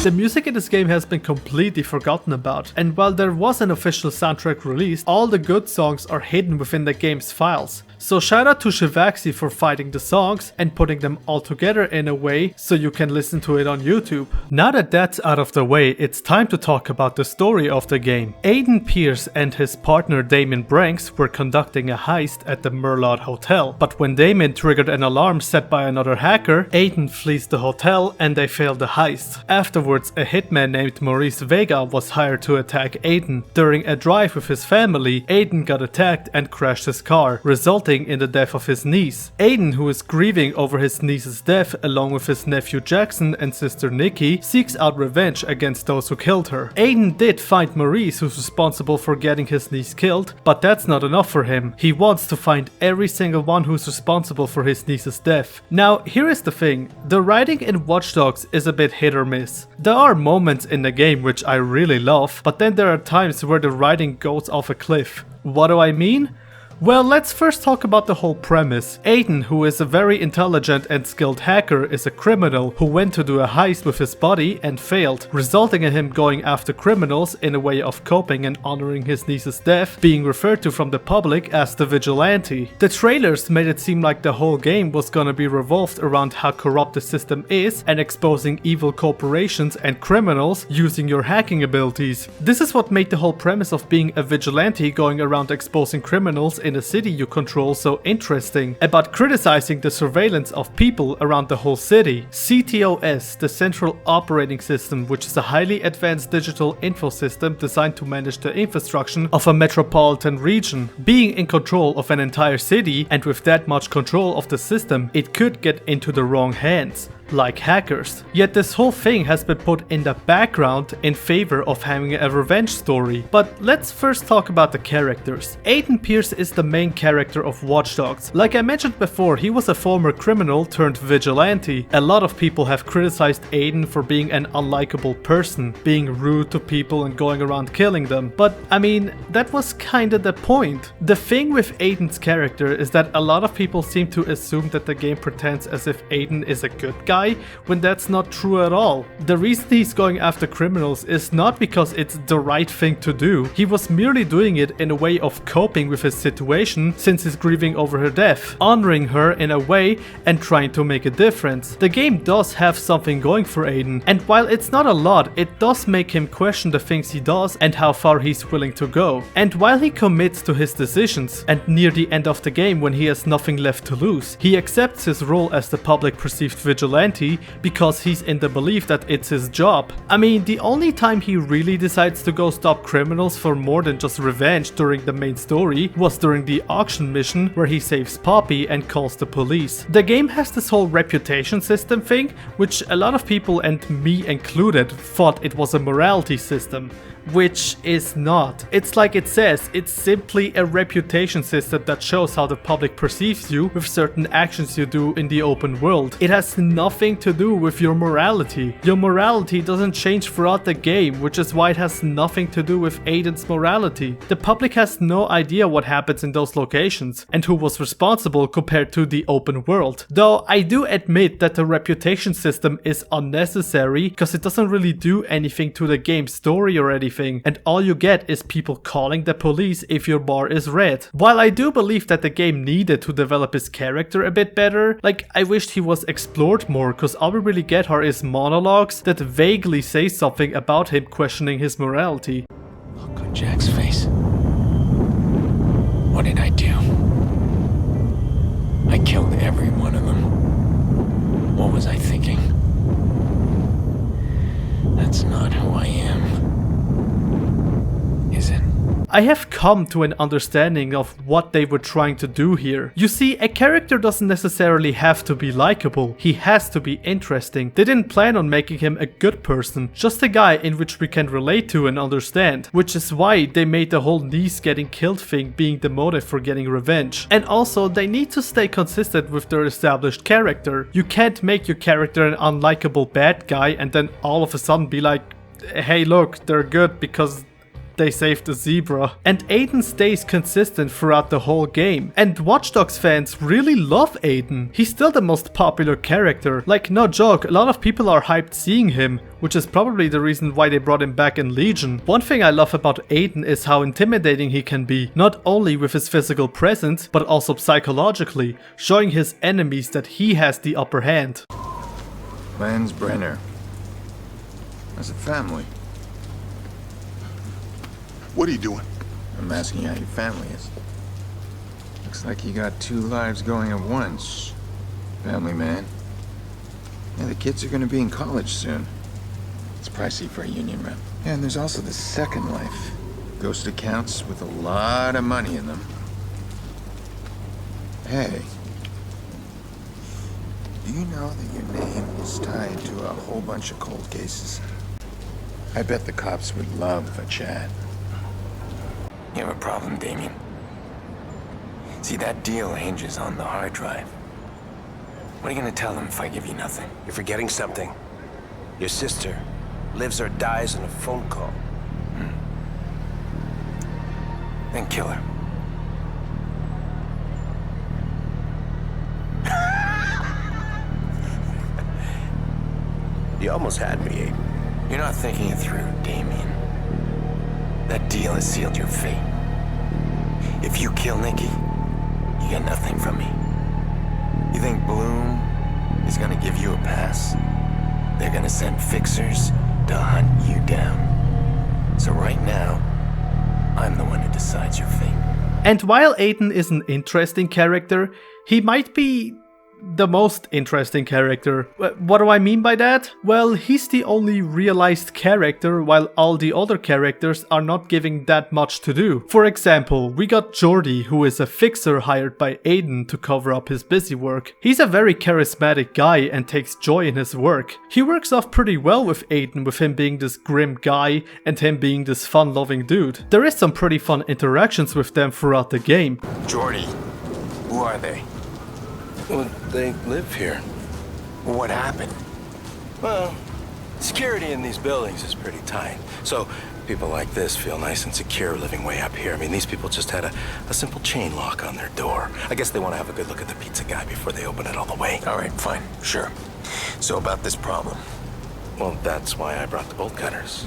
The music in this game has been completely forgotten about, and while there was an official soundtrack released, all the good songs are hidden within the game's files. So shout out to Shivaxi for finding the songs and putting them all together in a way so you can listen to it on YouTube. Now that that's out of the way, it's time to talk about the story of the game. Aiden Pierce and his partner Damon Branks were conducting a heist at the Merlaud Hotel, but when Damon triggered an alarm set by another hacker, Aiden flees the hotel and they fail the heist. Afterwards, a hitman named Maurice Vega was hired to attack Aiden. During a drive with his family, Aiden got attacked and crashed his car, resulting in the death of his niece. Aiden, who is grieving over his niece's death along with his nephew Jackson and sister Nikki, seeks out revenge against those who killed her. Aiden did find Maurice, who's responsible for getting his niece killed, but that's not enough for him. He wants to find every single one who's responsible for his niece's death. Now, here is the thing. The writing in Watch Dogs is a bit hit or miss. There are moments in the game which I really love, but then there are times where the writing goes off a cliff. What do I mean? Well, let's first talk about the whole premise. Aiden, who is a very intelligent and skilled hacker, is a criminal who went to do a heist with his body and failed, resulting in him going after criminals in a way of coping and honoring his niece's death, being referred to from the public as the vigilante. The trailers made it seem like the whole game was gonna be revolved around how corrupt the system is and exposing evil corporations and criminals using your hacking abilities. This is what made the whole premise of being a vigilante going around exposing criminals in a city you control so interesting, about criticizing the surveillance of people around the whole city. CTOS, the Central Operating System, which is a highly advanced digital info system designed to manage the infrastructure of a metropolitan region. Being in control of an entire city, and with that much control of the system, it could get into the wrong hands, like hackers. Yet this whole thing has been put in the background in favor of having a revenge story. But let's first talk about the characters. Aiden Pierce is the main character of Watch Dogs. Like I mentioned before, he was a former criminal turned vigilante. A lot of people have criticized Aiden for being an unlikable person, being rude to people and going around killing them. But I mean, that was kinda the point. The thing with Aiden's character is that a lot of people seem to assume that the game pretends as if Aiden is a good guy, when that's not true at all. The reason he's going after criminals is not because it's the right thing to do. He was merely doing it in a way of coping with his situation since he's grieving over her death, honoring her in a way and trying to make a difference. The game does have something going for Aiden, and while it's not a lot, it does make him question the things he does and how far he's willing to go. And while he commits to his decisions, and near the end of the game when he has nothing left to lose, he accepts his role as the public perceived vigilante because he's in the belief that it's his job. I mean, the only time he really decides to go stop criminals for more than just revenge during the main story was during the auction mission where he saves Poppy and calls the police. The game has this whole reputation system thing, which a lot of people, and me included, thought it was a morality system, which is not. It's like it says, it's simply a reputation system that shows how the public perceives you with certain actions you do in the open world. It has nothing to do with your morality. Your morality doesn't change throughout the game, which is why it has nothing to do with Aiden's morality. The public has no idea what happens in those locations and who was responsible compared to the open world. Though I do admit that the reputation system is unnecessary because it doesn't really do anything to the game's story or anything, and all you get is people calling the police if your bar is red. While I do believe that the game needed to develop his character a bit better, like I wished he was explored more, because all we really get are his monologues that vaguely say something about him questioning his morality. Look on Jack's face. What did I do? I killed every one of them. What was I thinking? That's not who I am. Is it? I have come to an understanding of what they were trying to do here. You see, a character doesn't necessarily have to be likable, he has to be interesting. They didn't plan on making him a good person, just a guy in which we can relate to and understand, which is why they made the whole niece getting killed thing being the motive for getting revenge. And also, they need to stay consistent with their established character. You can't make your character an unlikable bad guy and then all of a sudden be like, hey look, they're good because they saved a zebra. And Aiden stays consistent throughout the whole game. And Watch Dogs fans really love Aiden. He's still the most popular character. Like, no joke, a lot of people are hyped seeing him, which is probably the reason why they brought him back in Legion. One thing I love about Aiden is how intimidating he can be, not only with his physical presence, but also psychologically, showing his enemies that he has the upper hand. Lance Brenner. As a family. What are you doing? I'm asking how your family is. Looks like you got two lives going at once. Family man. Yeah, the kids are gonna be in college soon. It's pricey for a union rep. Yeah, and there's also the second life. Ghost accounts with a lot of money in them. Hey. Do you know that your name is tied to a whole bunch of cold cases? I bet the cops would love a chat. You have a problem, Damien. See, that deal hinges on the hard drive. What are you gonna tell them if I give you nothing? You're forgetting something. Your sister lives or dies in a phone call. Then kill her. You almost had me, Aiden. You're not thinking it through, Damien. That deal has sealed your fate. If you kill Nikki, you get nothing from me. You think Bloom is gonna give you a pass? They're gonna send fixers to hunt you down. So right now, I'm the one who decides your fate. And while Aiden is an interesting character, he might be the most interesting character. What do I mean by that? Well, he's the only realized character while all the other characters are not giving that much to do. For example, we got Jordy, who is a fixer hired by Aiden to cover up his busy work. He's a very charismatic guy and takes joy in his work. He works off pretty well with Aiden, with him being this grim guy and him being this fun-loving dude. There is some pretty fun interactions with them throughout the game. Jordy, who are they? Well, they live here. What happened? Well, security in these buildings is pretty tight. So people like this feel nice and secure living way up here. I mean, these people just had a simple chain lock on their door. I guess they want to have a good look at the pizza guy before they open it all the way. All right, fine, sure. So about this problem. Well, that's why I brought the bolt cutters.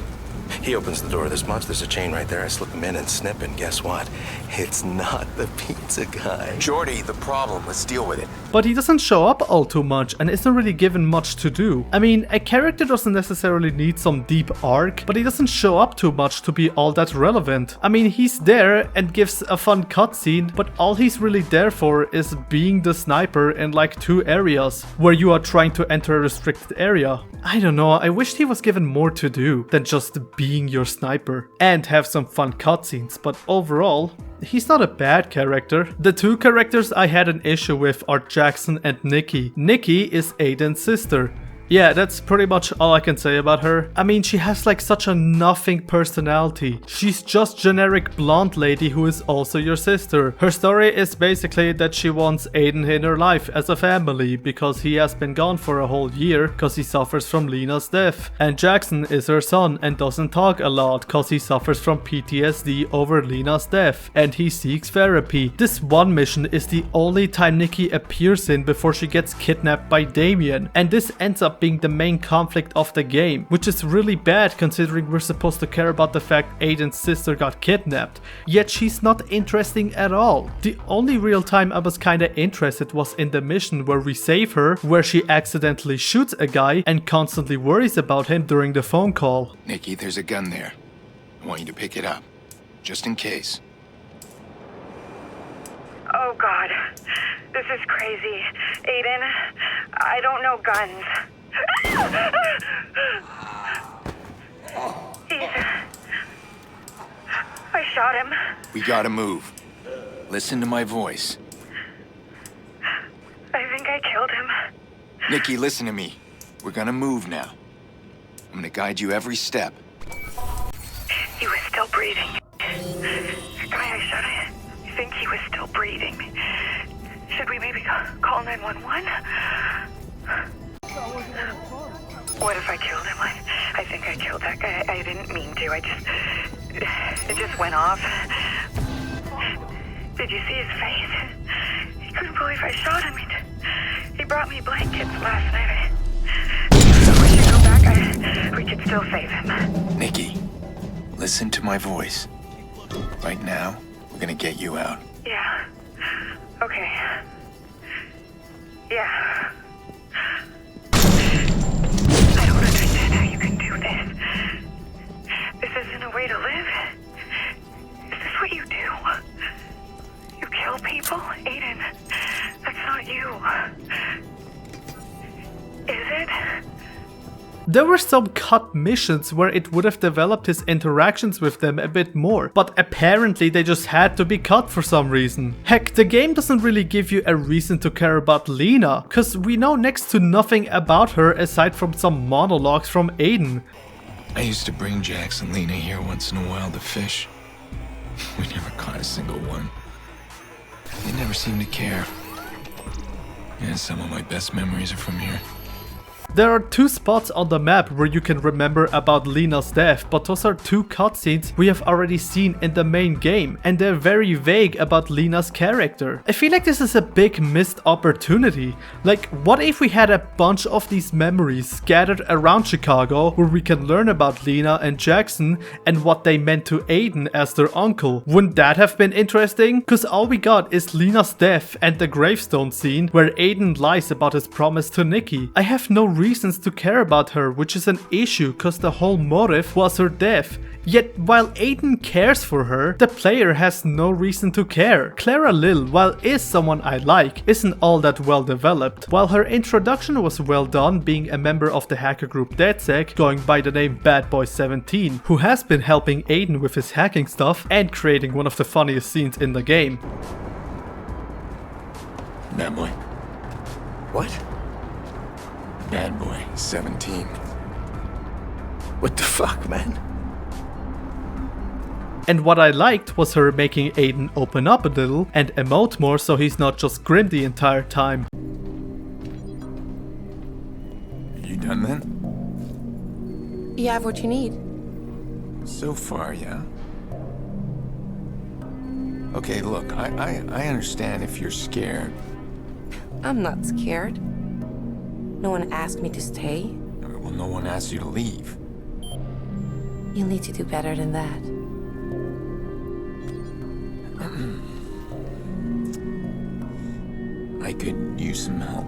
He opens the door this much, there's a chain right there, I slip him in and snip, and guess what? It's not the pizza guy. Jordy, the problem, let's deal with it. But he doesn't show up all too much and isn't really given much to do. I mean, a character doesn't necessarily need some deep arc, but he doesn't show up too much to be all that relevant. I mean, he's there and gives a fun cutscene, but all he's really there for is being the sniper in like 2 areas, where you are trying to enter a restricted area. I don't know, I wished he was given more to do than just being your sniper and have some fun cutscenes, but overall, he's not a bad character. The 2 characters I had an issue with are Jackson and Nikki. Nikki is Aiden's sister. Yeah, that's pretty much all I can say about her. I mean, she has like such a nothing personality. She's just generic blonde lady who is also your sister. Her story is basically that she wants Aiden in her life as a family because he has been gone for a whole year because he suffers from Lena's death. And Jackson is her son and doesn't talk a lot because he suffers from PTSD over Lena's death and he seeks therapy. This one mission is the only time Nikki appears in before she gets kidnapped by Damien, and this ends up being the main conflict of the game, which is really bad considering we're supposed to care about the fact Aiden's sister got kidnapped, yet she's not interesting at all. The only real time I was kinda interested was in the mission where we save her, where she accidentally shoots a guy and constantly worries about him during the phone call. Nikki, there's a gun there. I want you to pick it up, just in case. Oh, God. This is crazy. Aiden, I don't know guns. I shot him. We gotta move. Listen to my voice. I think I killed him. Nikki, listen to me. We're gonna move now. I'm gonna guide you every step. He was still breathing. The guy I shot, I think he was still breathing. Should we maybe call 911? What if I killed him? I think I killed that guy. I didn't mean to. It just went off. Did you see his face? He couldn't believe I shot him. He brought me blankets last night. So we should go back. We could still save him. Nikki, listen to my voice. Right now, we're gonna get you out. Yeah. Okay. Yeah. I don't understand how you can do this. This isn't a way to live. Is this what you do? You kill people? Aiden, that's not you. Is it? There were some cut missions where it would have developed his interactions with them a bit more, but apparently they just had to be cut for some reason. Heck, the game doesn't really give you a reason to care about Lena, cause we know next to nothing about her aside from some monologues from Aiden. I used to bring Jax and Lena here once in a while to fish. We never caught a single one. They never seemed to care. And some of my best memories are from here. There are 2 spots on the map where you can remember about Lena's death, but those are 2 cutscenes we have already seen in the main game, and they're very vague about Lena's character. I feel like this is a big missed opportunity. Like, what if we had a bunch of these memories scattered around Chicago where we can learn about Lena and Jackson and what they meant to Aiden as their uncle? Wouldn't that have been interesting? Cause all we got is Lena's death and the gravestone scene where Aiden lies about his promise to Nikki. I have no reasons to care about her, which is an issue cause the whole motive was her death. Yet while Aiden cares for her, the player has no reason to care. Clara Lil, while is someone I like, isn't all that well developed. While her introduction was well done, being a member of the hacker group DedSec, going by the name Bad Boy 17, who has been helping Aiden with his hacking stuff and creating one of the funniest scenes in the game. Bad Boy. What? Bad Boy 17. What the fuck, man? And what I liked was her making Aiden open up a little and emote more so he's not just grim the entire time. You done then? You have what you need. So far, yeah. Okay, look, I understand if you're scared. I'm not scared. No one asked me to stay. Well, no one asked you to leave. You'll need to do better than that. I could use some help.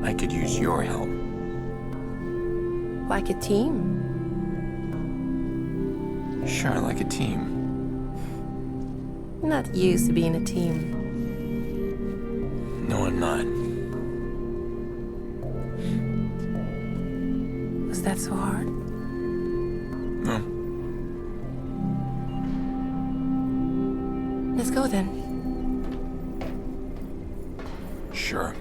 I could use your help. Like a team? Sure, like a team. I'm not used to being a team. No, I'm not. Was that so hard? No. Let's go then. Sure.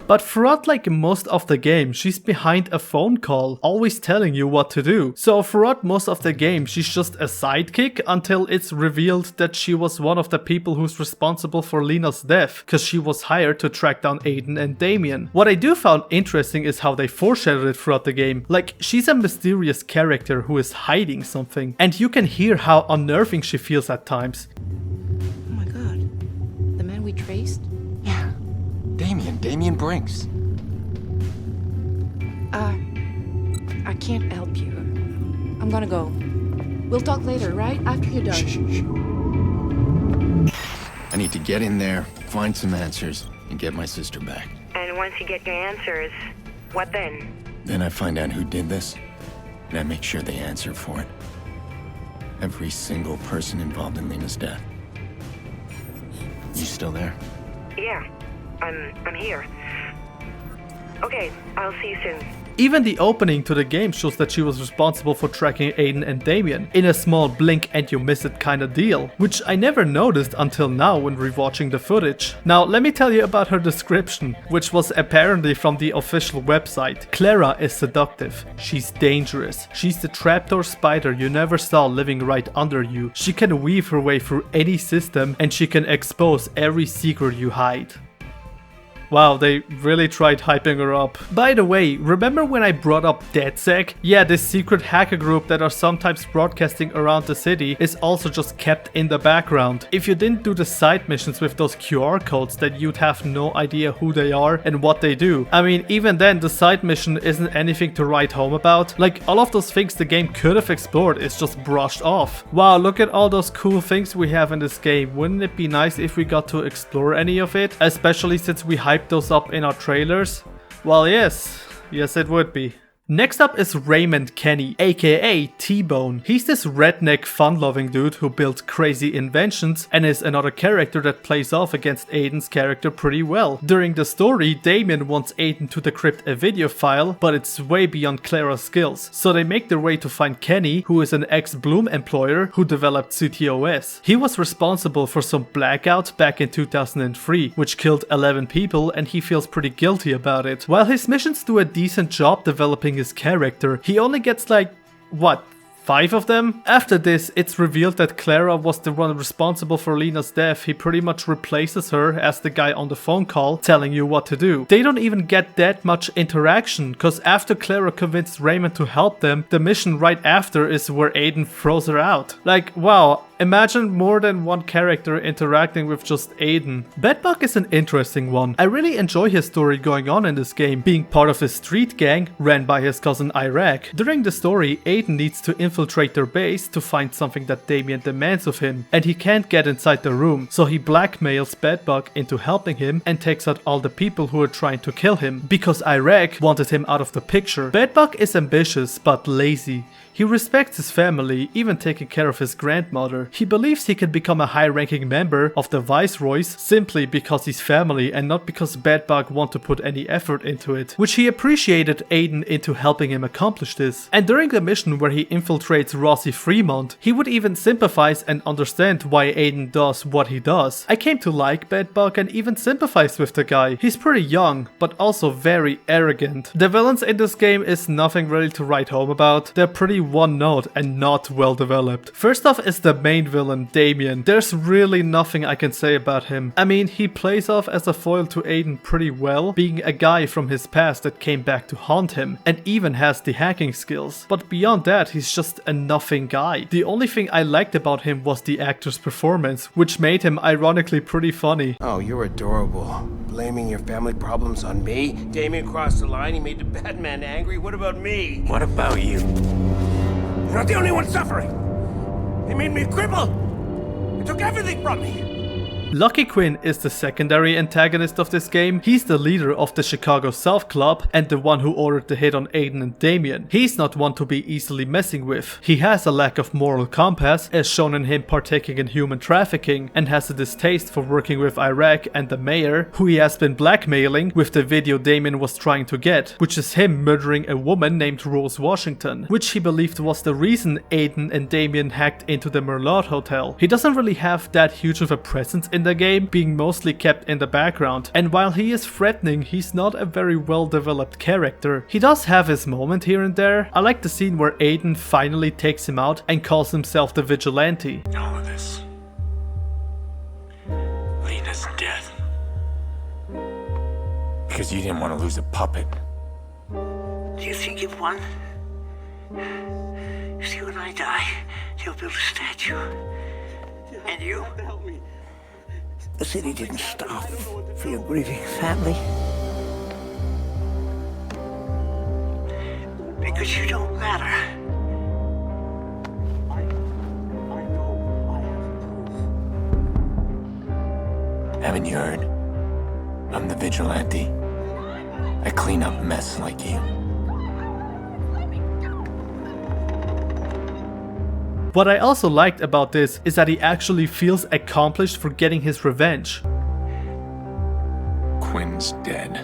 But throughout like most of the game, she's behind a phone call, always telling you what to do. So throughout most of the game, she's just a sidekick until it's revealed that she was one of the people who's responsible for Lena's death, cause she was hired to track down Aiden and Damien. What I do found interesting is how they foreshadowed it throughout the game. Like, she's a mysterious character who is hiding something, and you can hear how unnerving she feels at times. Oh my god. The man we traced? Yeah. Damien Brinks. I can't help you. I'm gonna go. We'll talk later, right? After you're done. Shh. I need to get in there, find some answers, and get my sister back. And once you get your answers, what then? Then I find out who did this, and I make sure they answer for it. Every single person involved in Lena's death. You still there? Yeah, I'm here. Okay, I'll see you soon. Even the opening to the game shows that she was responsible for tracking Aiden and Damien in a small blink and you miss it kinda deal, which I never noticed until now when rewatching the footage. Now let me tell you about her description, which was apparently from the official website. Clara is seductive, she's dangerous, she's the trapdoor spider you never saw living right under you, she can weave her way through any system and she can expose every secret you hide. Wow, they really tried hyping her up. By the way, remember when I brought up DedSec? Yeah, this secret hacker group that are sometimes broadcasting around the city is also just kept in the background. If you didn't do the side missions with those QR codes, then you'd have no idea who they are and what they do. I mean, even then, the side mission isn't anything to write home about. Like, all of those things the game could have explored is just brushed off. Wow, look at all those cool things we have in this game. Wouldn't it be nice if we got to explore any of it? Especially since we hyped those up in our trailers? Well, yes. Yes, it would be. Next up is Raymond Kenny, aka T-Bone. He's this redneck fun-loving dude who built crazy inventions and is another character that plays off against Aiden's character pretty well. During the story, Damien wants Aiden to decrypt a video file, but it's way beyond Clara's skills. So they make their way to find Kenny, who is an ex-Bloom employer who developed CTOS. He was responsible for some blackout back in 2003, which killed 11 people, and he feels pretty guilty about it. While his missions do a decent job developing his character, he only gets like, what, 5 of them? After this, it's revealed that Clara was the one responsible for Lena's death. He pretty much replaces her as the guy on the phone call telling you what to do. They don't even get that much interaction, cause after Clara convinced Raymond to help them, the mission right after is where Aiden throws her out. Like, wow. Imagine more than one character interacting with just Aiden. Bedbug is an interesting one. I really enjoy his story going on in this game, being part of a street gang ran by his cousin Iraq. During the story, Aiden needs to infiltrate their base to find something that Damien demands of him, and he can't get inside the room, so he blackmails Bedbug into helping him and takes out all the people who are trying to kill him, because Iraq wanted him out of the picture. Bedbug is ambitious but lazy. He respects his family, even taking care of his grandmother. He believes he can become a high-ranking member of the Viceroys simply because he's family and not because Bedbug want to put any effort into it, which he appreciated Aiden into helping him accomplish this. And during the mission where he infiltrates Rossi Fremont, he would even sympathize and understand why Aiden does what he does. I came to like Bedbug and even sympathize with the guy. He's pretty young, but also very arrogant. The villains in this game is nothing really to write home about. They're pretty one note and not well developed. First off is the main villain, Damien. There's really nothing I can say about him. I mean, he plays off as a foil to Aiden pretty well, being a guy from his past that came back to haunt him, and even has the hacking skills. But beyond that, he's just a nothing guy. The only thing I liked about him was the actor's performance, which made him ironically pretty funny. Oh, you're adorable. Blaming your family problems on me? Damien crossed the line, he made the Batman angry. What about me? What about you? You're not the only one suffering. They made me a cripple. They took everything from me. Lucky Quinn is the secondary antagonist of this game. He's the leader of the Chicago South Club and the one who ordered the hit on Aiden and Damien. He's not one to be easily messing with. He has a lack of moral compass, as shown in him partaking in human trafficking, and has a distaste for working with Iraq and the mayor, who he has been blackmailing with the video Damien was trying to get, which is him murdering a woman named Rose Washington, which he believed was the reason Aiden and Damien hacked into the Merlot Hotel. He doesn't really have that huge of a presence in the game, being mostly kept in the background, and while he is threatening, he's not a very well developed character. He does have his moment here and there. I like the scene where Aiden finally takes him out and calls himself the Vigilante. All of this. Lena's death. Because you didn't want to lose a puppet. Do you think you've won? If you and I die, they'll build a statue. And you? Help me. The city didn't stop for your grieving family. Because you don't matter. I know I have proof. Haven't you heard? I'm the Vigilante. I clean up mess like you. What I also liked about this is that he actually feels accomplished for getting his revenge. Quinn's dead.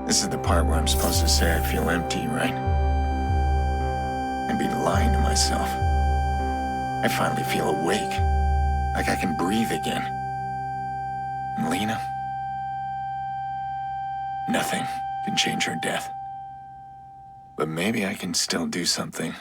This is the part where I'm supposed to say I feel empty, right? And be lying to myself. I finally feel awake. Like I can breathe again. And Lena? Nothing can change her death. But maybe I can still do something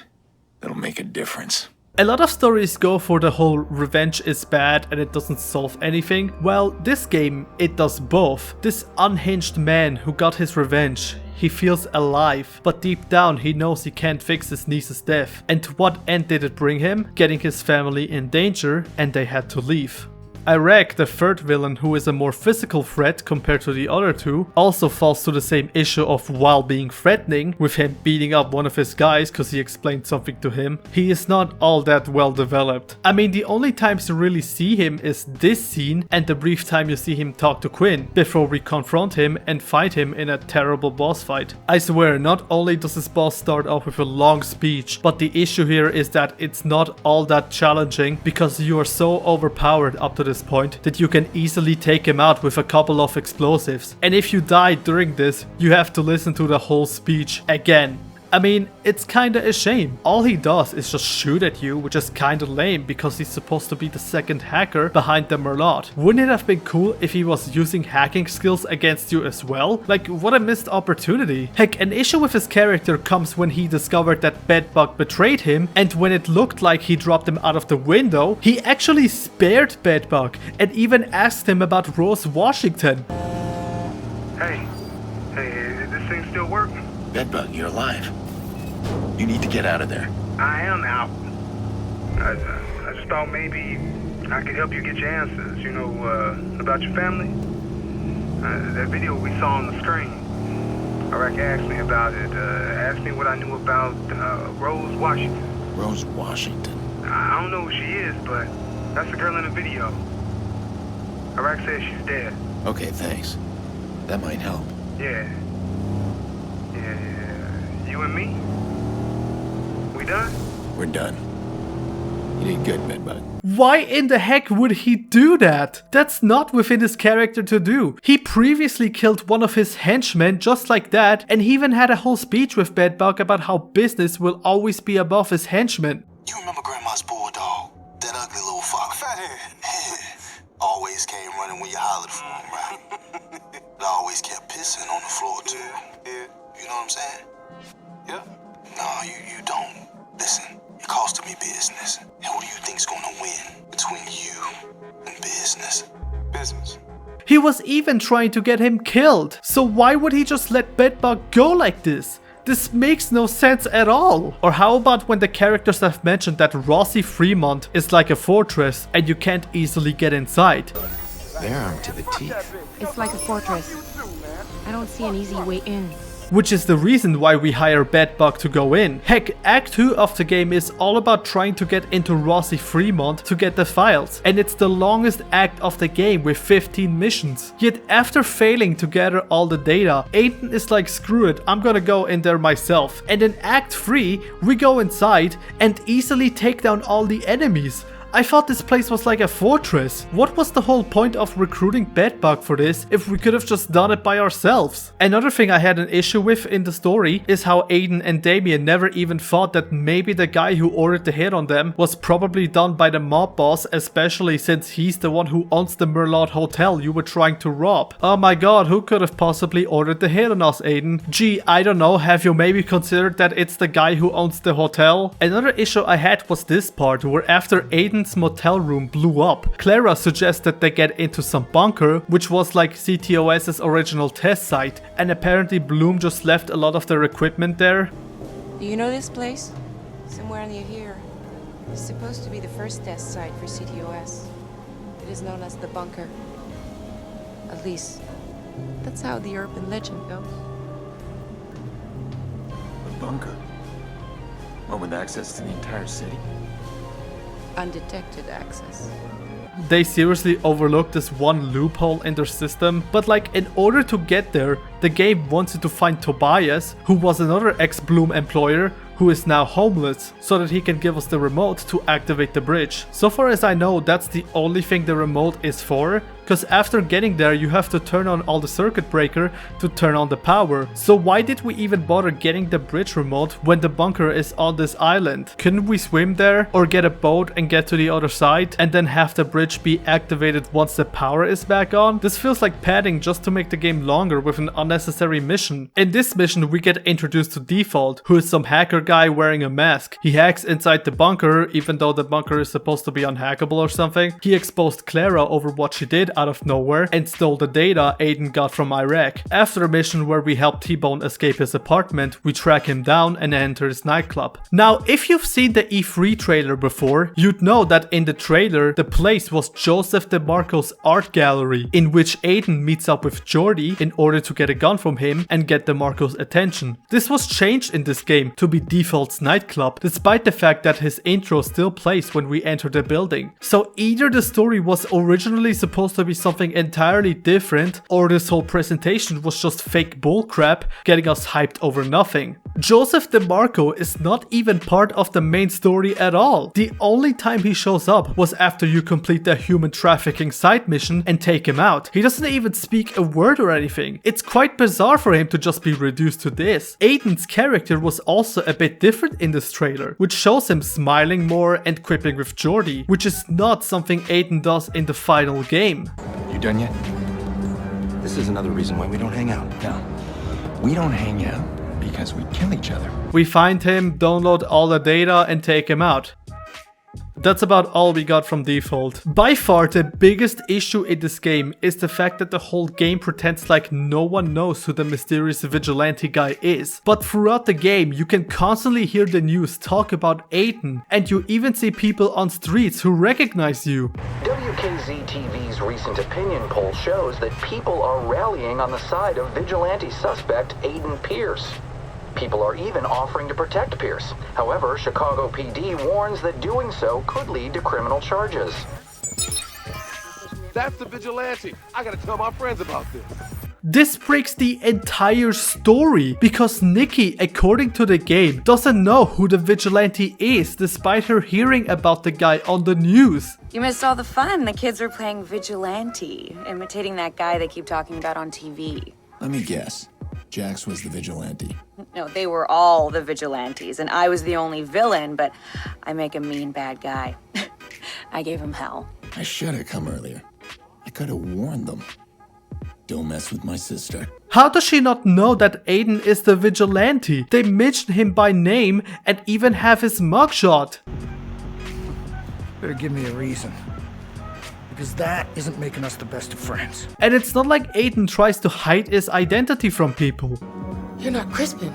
that'll make a difference. A lot of stories go for the whole revenge is bad and it doesn't solve anything. Well, this game, it does both. This unhinged man who got his revenge, he feels alive, but deep down he knows he can't fix his niece's death. And to what end did it bring him? Getting his family in danger, and they had to leave. Iraq, the third villain, who is a more physical threat compared to the other two, also falls to the same issue of while being threatening, with him beating up one of his guys because he explained something to him. He is not all that well developed. I mean, the only times you really see him is this scene and the brief time you see him talk to Quinn, before we confront him and fight him in a terrible boss fight. I swear, not only does this boss start off with a long speech, but the issue here is that it's not all that challenging because you are so overpowered up to this point that you can easily take him out with a couple of explosives. And if you die during this, you have to listen to the whole speech again. I mean, it's kinda a shame. All he does is just shoot at you, which is kinda lame because he's supposed to be the second hacker behind the Merlot. Wouldn't it have been cool if he was using hacking skills against you as well? Like, what a missed opportunity. Heck, an issue with his character comes when he discovered that Bedbug betrayed him, and when it looked like he dropped him out of the window, he actually spared Bedbug and even asked him about Rose Washington. Hey, is this thing still working? Bedbug, you're alive. You need to get out of there. I am out. I just thought maybe I could help you get your answers, you know, about your family. That video we saw on the screen. Iraq asked me about it, asked me what I knew about Rose Washington. Rose Washington? I don't know who she is, but that's the girl in the video. Iraq says she's dead. Okay, thanks. That might help. Yeah. You and me? We done? We're done. You did good, Bedbug. Why in the heck would he do that? That's not within his character to do. He previously killed one of his henchmen just like that, and he even had a whole speech with Bedbug about how business will always be above his henchmen. You remember Grandma's bulldog? That ugly little fox. Fathead. Always came running when you hollered for him, right? It always kept pissing on the floor, too. Yeah. You know what I'm saying? Yeah. No, you don't. Listen, it costed me business. And who do you think's gonna win between you and business? Business. He was even trying to get him killed. So why would he just let Bedbug go like this? This makes no sense at all. Or how about when the characters have mentioned that Rossi Fremont is like a fortress and you can't easily get inside? They're armed to the teeth. It's like a fortress. I don't see an easy way in. Which is the reason why we hire Bedbug to go in. Heck, Act 2 of the game is all about trying to get into Rossi Fremont to get the files. And it's the longest act of the game with 15 missions. Yet after failing to gather all the data, Aiden is like, screw it, I'm gonna go in there myself. And in Act 3, we go inside and easily take down all the enemies. I thought this place was like a fortress. What was the whole point of recruiting Bedbug for this if we could have just done it by ourselves? Another thing I had an issue with in the story is how Aiden and Damien never even thought that maybe the guy who ordered the hit on them was probably done by the mob boss, especially since he's the one who owns the Merlot hotel you were trying to rob. Oh my god, who could have possibly ordered the hit on us, Aiden? Gee, I don't know, have you maybe considered that it's the guy who owns the hotel? Another issue I had was this part where after Aiden motel room blew up, Clara suggested they get into some bunker, which was like CTOS's original test site, and apparently Bloom just left a lot of their equipment there. Do you know this place? Somewhere near here. It's supposed to be the first test site for CTOS. It is known as the bunker. At least, that's how the urban legend goes. The bunker? What, with access to the entire city? Undetected access. They seriously overlooked this one loophole in their system, but like in order to get there, the game wants you to find Tobias, who was another ex-Bloom employer, who is now homeless, so that he can give us the remote to activate the bridge. So far as I know, that's the only thing the remote is for, cause after getting there you have to turn on all the circuit breaker to turn on the power. So why did we even bother getting the bridge remote when the bunker is on this island? Couldn't we swim there or get a boat and get to the other side and then have the bridge be activated once the power is back on? This feels like padding just to make the game longer with an unnecessary mission. In this mission we get introduced to Defalt, who is some hacker guy wearing a mask. He hacks inside the bunker even though the bunker is supposed to be unhackable or something. He exposed Clara over what she did out of nowhere and stole the data Aiden got from Iraq. After a mission where we help T-Bone escape his apartment, we track him down and enter his nightclub. Now, if you've seen the E3 trailer before, you'd know that in the trailer, the place was Joseph DeMarco's art gallery, in which Aiden meets up with Jordi in order to get a gun from him and get DeMarco's attention. This was changed in this game to be Defalt's nightclub, despite the fact that his intro still plays when we enter the building. So either the story was originally supposed to be something entirely different, or this whole presentation was just fake bullcrap getting us hyped over nothing. Joseph DeMarco is not even part of the main story at all. The only time he shows up was after you complete the human trafficking side mission and take him out. He doesn't even speak a word or anything. It's quite bizarre for him to just be reduced to this. Aiden's character was also a bit different in this trailer, which shows him smiling more and quipping with Jordi, which is not something Aiden does in the final game. You done yet? This is another reason why we don't hang out. No. We don't hang out because we kill each other. We find him, download all the data and take him out. That's about all we got from Defalt. By far the biggest issue in this game is the fact that the whole game pretends like no one knows who the mysterious vigilante guy is. But throughout the game you can constantly hear the news talk about Aiden, and you even see people on streets who recognize you. WKZ-TV's recent opinion poll shows that people are rallying on the side of vigilante suspect Aiden Pierce. People are even offering to protect Pierce. However, Chicago PD warns that doing so could lead to criminal charges. That's the vigilante. I gotta tell my friends about this. This breaks the entire story, because Nikki, according to the game, doesn't know who the vigilante is despite her hearing about the guy on the news. You missed all the fun. The kids were playing vigilante, imitating that guy they keep talking about on TV. Let me guess. Jax was the vigilante. No, they were all the vigilantes, and I was the only villain, but I make a mean bad guy. I gave him hell. I should have come earlier. I could have warned them. Don't mess with my sister. How does she not know that Aiden is the vigilante? They mention him by name and even have his mugshot. Better give me a reason. Because that isn't making us the best of friends. And it's not like Aiden tries to hide his identity from people. You're not Crispin,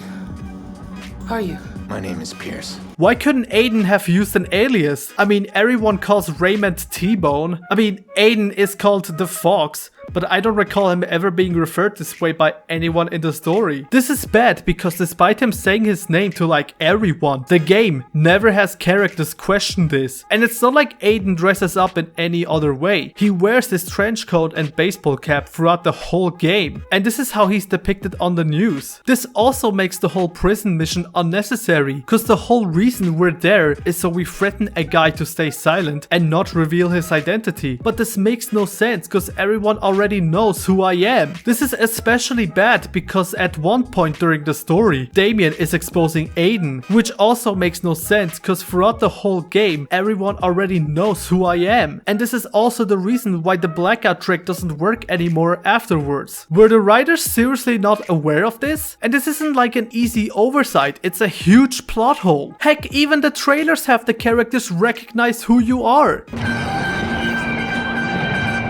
are you? My name is Pierce. Why couldn't Aiden have used an alias? I mean, everyone calls Raymond T-Bone. I mean, Aiden is called the Fox, but I don't recall him ever being referred this way by anyone in the story. This is bad because despite him saying his name to like everyone, the game never has characters question this. And it's not like Aiden dresses up in any other way. He wears this trench coat and baseball cap throughout the whole game. And this is how he's depicted on the news. This also makes the whole prison mission unnecessary, because the whole reason we're there is so we threaten a guy to stay silent and not reveal his identity. But this makes no sense because everyone already knows who I am. This is especially bad because at one point during the story, Damien is exposing Aiden, which also makes no sense because throughout the whole game, everyone already knows who I am. And this is also the reason why the blackout trick doesn't work anymore afterwards. Were the writers seriously not aware of this? And this isn't like an easy oversight, it's a huge plot hole. Heck, even the trailers have the characters recognize who you are.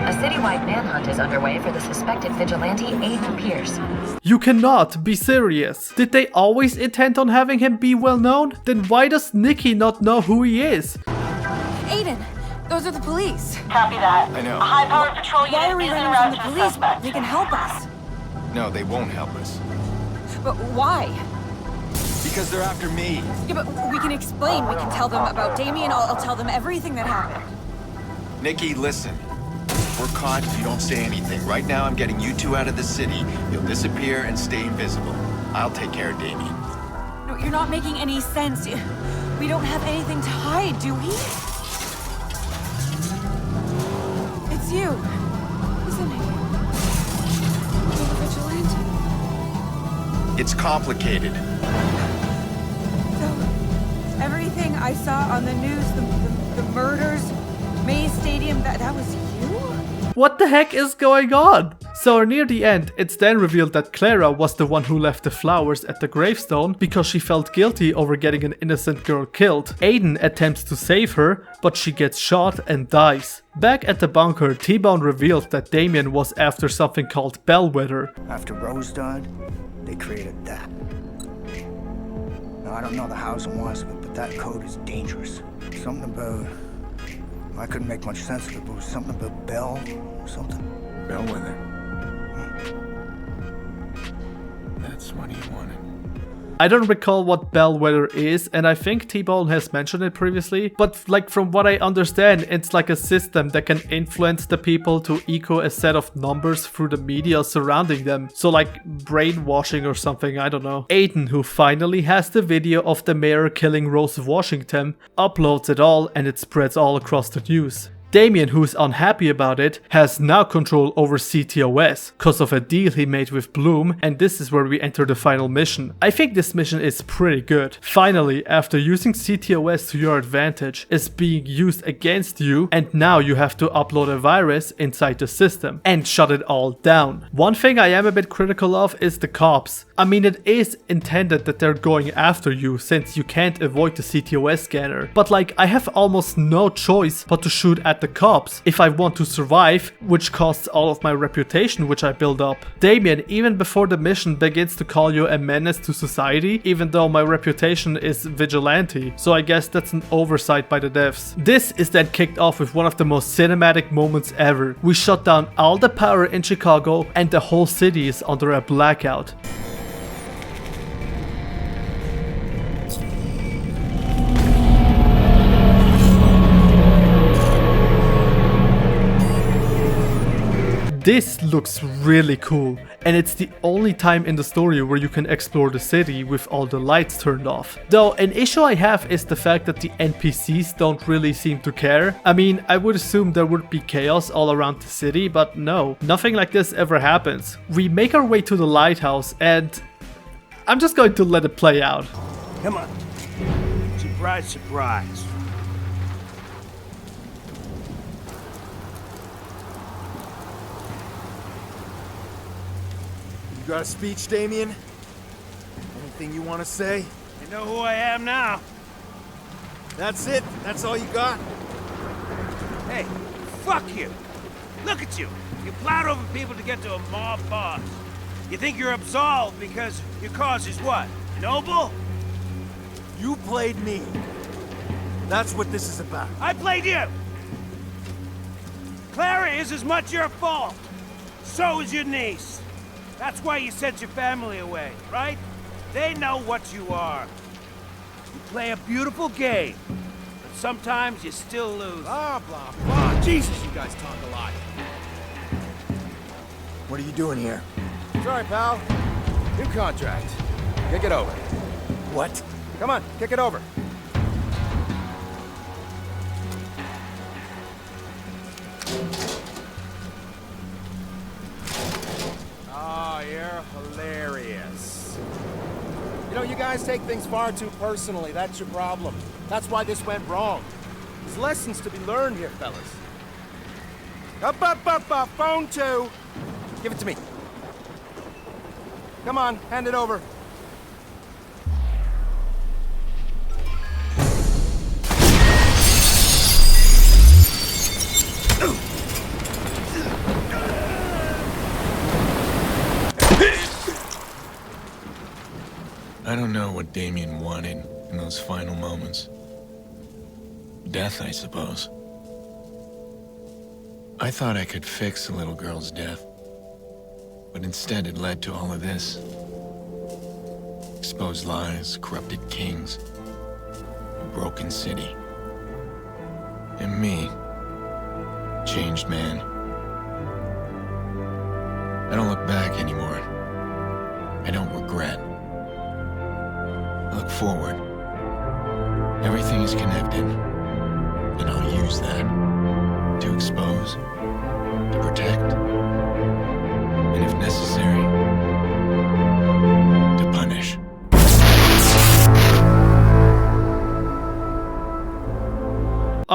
A citywide manhunt is underway for the suspected vigilante Aiden Pierce. You cannot be serious. Did they always intend on having him be well known? Then why does Nikki not know who he is? Aiden, those are the police. Copy that. I know. A high-powered patrol Why are unit we is en running route from the to the police? suspect. They can help us. No, they won't help us. But why? Because they're after me. Yeah, but we can explain. We can tell them about Damien. I'll tell them everything that happened. Nikki, listen. We're caught if you don't say anything. Right now, I'm getting you two out of the city. You'll disappear and stay invisible. I'll take care of Damien. No, you're not making any sense. We don't have anything to hide, do we? It's you. It's complicated. So, everything I saw on the news, the murders, Maze Stadium, that was you? What the heck is going on? So near the end, it's then revealed that Clara was the one who left the flowers at the gravestone because she felt guilty over getting an innocent girl killed. Aiden attempts to save her, but she gets shot and dies. Back at the bunker, T-Bone reveals that Damien was after something called Bellwether. After Rose died, they created that. Now, I don't know the hows and whys of it, but that code is dangerous. Something about... I couldn't make much sense of it, but it was something about Bell or something. Bellwether. That's what he wanted. I don't recall what Bellwether is, and I think T-Bone has mentioned it previously, but like from what I understand, it's like a system that can influence the people to echo a set of numbers through the media surrounding them. So like brainwashing or something, I don't know. Aiden, who finally has the video of the mayor killing Rose Washington, uploads it all and it spreads all across the news. Damien, who's unhappy about it, has now control over CTOS because of a deal he made with Bloom, and this is where we enter the final mission. I think this mission is pretty good. Finally, after using CTOS to your advantage, it's being used against you, and now you have to upload a virus inside the system and shut it all down. One thing I am a bit critical of is the cops. I mean, it is intended that they're going after you since you can't avoid the CTOS scanner, but like I have almost no choice but to shoot at the cops if I want to survive, which costs all of my reputation which I build up. Damien, even before the mission, begins to call you a menace to society, even though my reputation is vigilante, so I guess that's an oversight by the devs. This is then kicked off with one of the most cinematic moments ever. We shut down all the power in Chicago and the whole city is under a blackout. This looks really cool, and it's the only time in the story where you can explore the city with all the lights turned off. Though an issue I have is the fact that the NPCs don't really seem to care. I mean, I would assume there would be chaos all around the city, but no, nothing like this ever happens. We make our way to the lighthouse and I'm just going to let it play out. Come on. Surprise, surprise. You got a speech, Damien? Anything you want to say? You know who I am now. That's it? That's all you got? Hey, fuck you. Look at you. You plowed over people to get to a mob boss. You think you're absolved because your cause is what? Noble? You played me. That's what this is about. I played you. Clara is as much your fault. So is your niece. That's why you sent your family away, right? They know what you are. You play a beautiful game, but sometimes you still lose. Blah, blah, blah. Jesus, you guys talk a lot. What are you doing here? Sorry, pal. New contract. Kick it over. What? Come on, kick it over. Oh, you're hilarious. You know, you guys take things far too personally. That's your problem. That's why this went wrong. There's lessons to be learned here, fellas. Up, phone 2. Give it to me. Come on, hand it over. I don't know what Damien wanted in those final moments. Death, I suppose. I thought I could fix the little girl's death, but instead it led to all of this. Exposed lies, corrupted kings, a broken city. And me, changed man. I don't look back anymore. I don't regret. I look forward. Everything is connected, and I'll use that to expose, to protect, and if necessary, to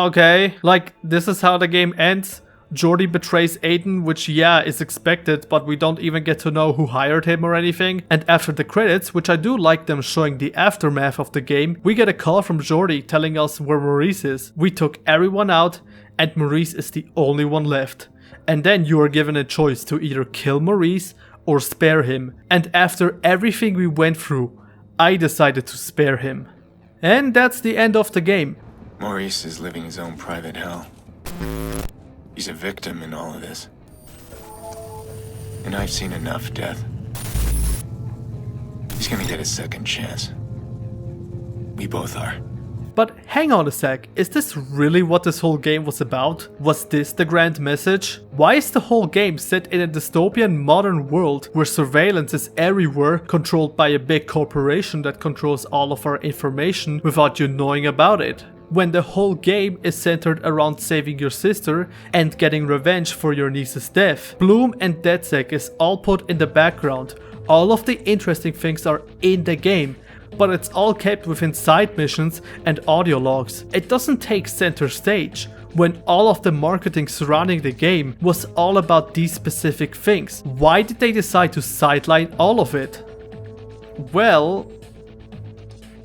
Okay, like, this is how the game ends. Jordi betrays Aiden, which yeah, is expected, but we don't even get to know who hired him or anything. And after the credits, which I do like them showing the aftermath of the game, we get a call from Jordi telling us where Maurice is. We took everyone out, and Maurice is the only one left. And then you are given a choice to either kill Maurice or spare him. And after everything we went through, I decided to spare him. And that's the end of the game. Maurice is living his own private hell. He's a victim in all of this. And I've seen enough death. He's gonna get a second chance. We both are. But hang on a sec, is this really what this whole game was about? Was this the grand message? Why is the whole game set in a dystopian modern world where surveillance is everywhere, controlled by a big corporation that controls all of our information without you knowing about it? When the whole game is centered around saving your sister and getting revenge for your niece's death. Bloom and DedSec is all put in the background. All of the interesting things are in the game, but it's all kept within side missions and audio logs. It doesn't take center stage, when all of the marketing surrounding the game was all about these specific things. Why did they decide to sideline all of it? Well,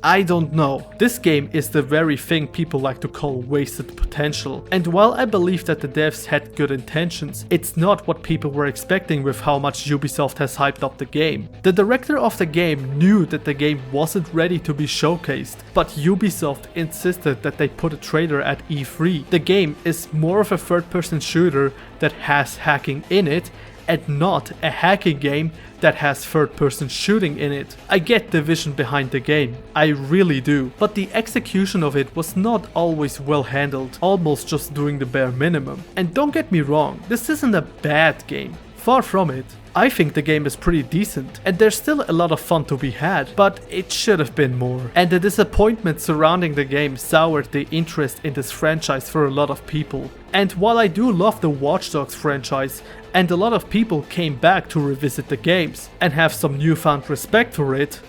I don't know. This game is the very thing people like to call wasted potential. And while I believe that the devs had good intentions, it's not what people were expecting with how much Ubisoft has hyped up the game. The director of the game knew that the game wasn't ready to be showcased, but Ubisoft insisted that they put a trailer at E3. The game is more of a third-person shooter that has hacking in it, and not a hacking game that has third-person shooting in it. I get the vision behind the game, I really do, but the execution of it was not always well handled, almost just doing the bare minimum. And don't get me wrong, this isn't a bad game, far from it. I think the game is pretty decent, and there's still a lot of fun to be had, but it should have been more. And the disappointment surrounding the game soured the interest in this franchise for a lot of people. And while I do love the Watch Dogs franchise, and a lot of people came back to revisit the games and have some newfound respect for it,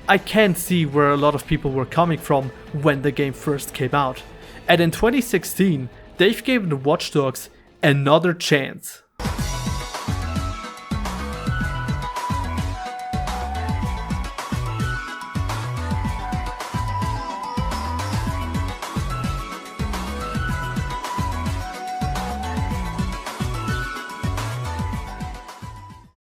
I can see where a lot of people were coming from when the game first came out. And in 2016, they've given the Watch Dogs another chance.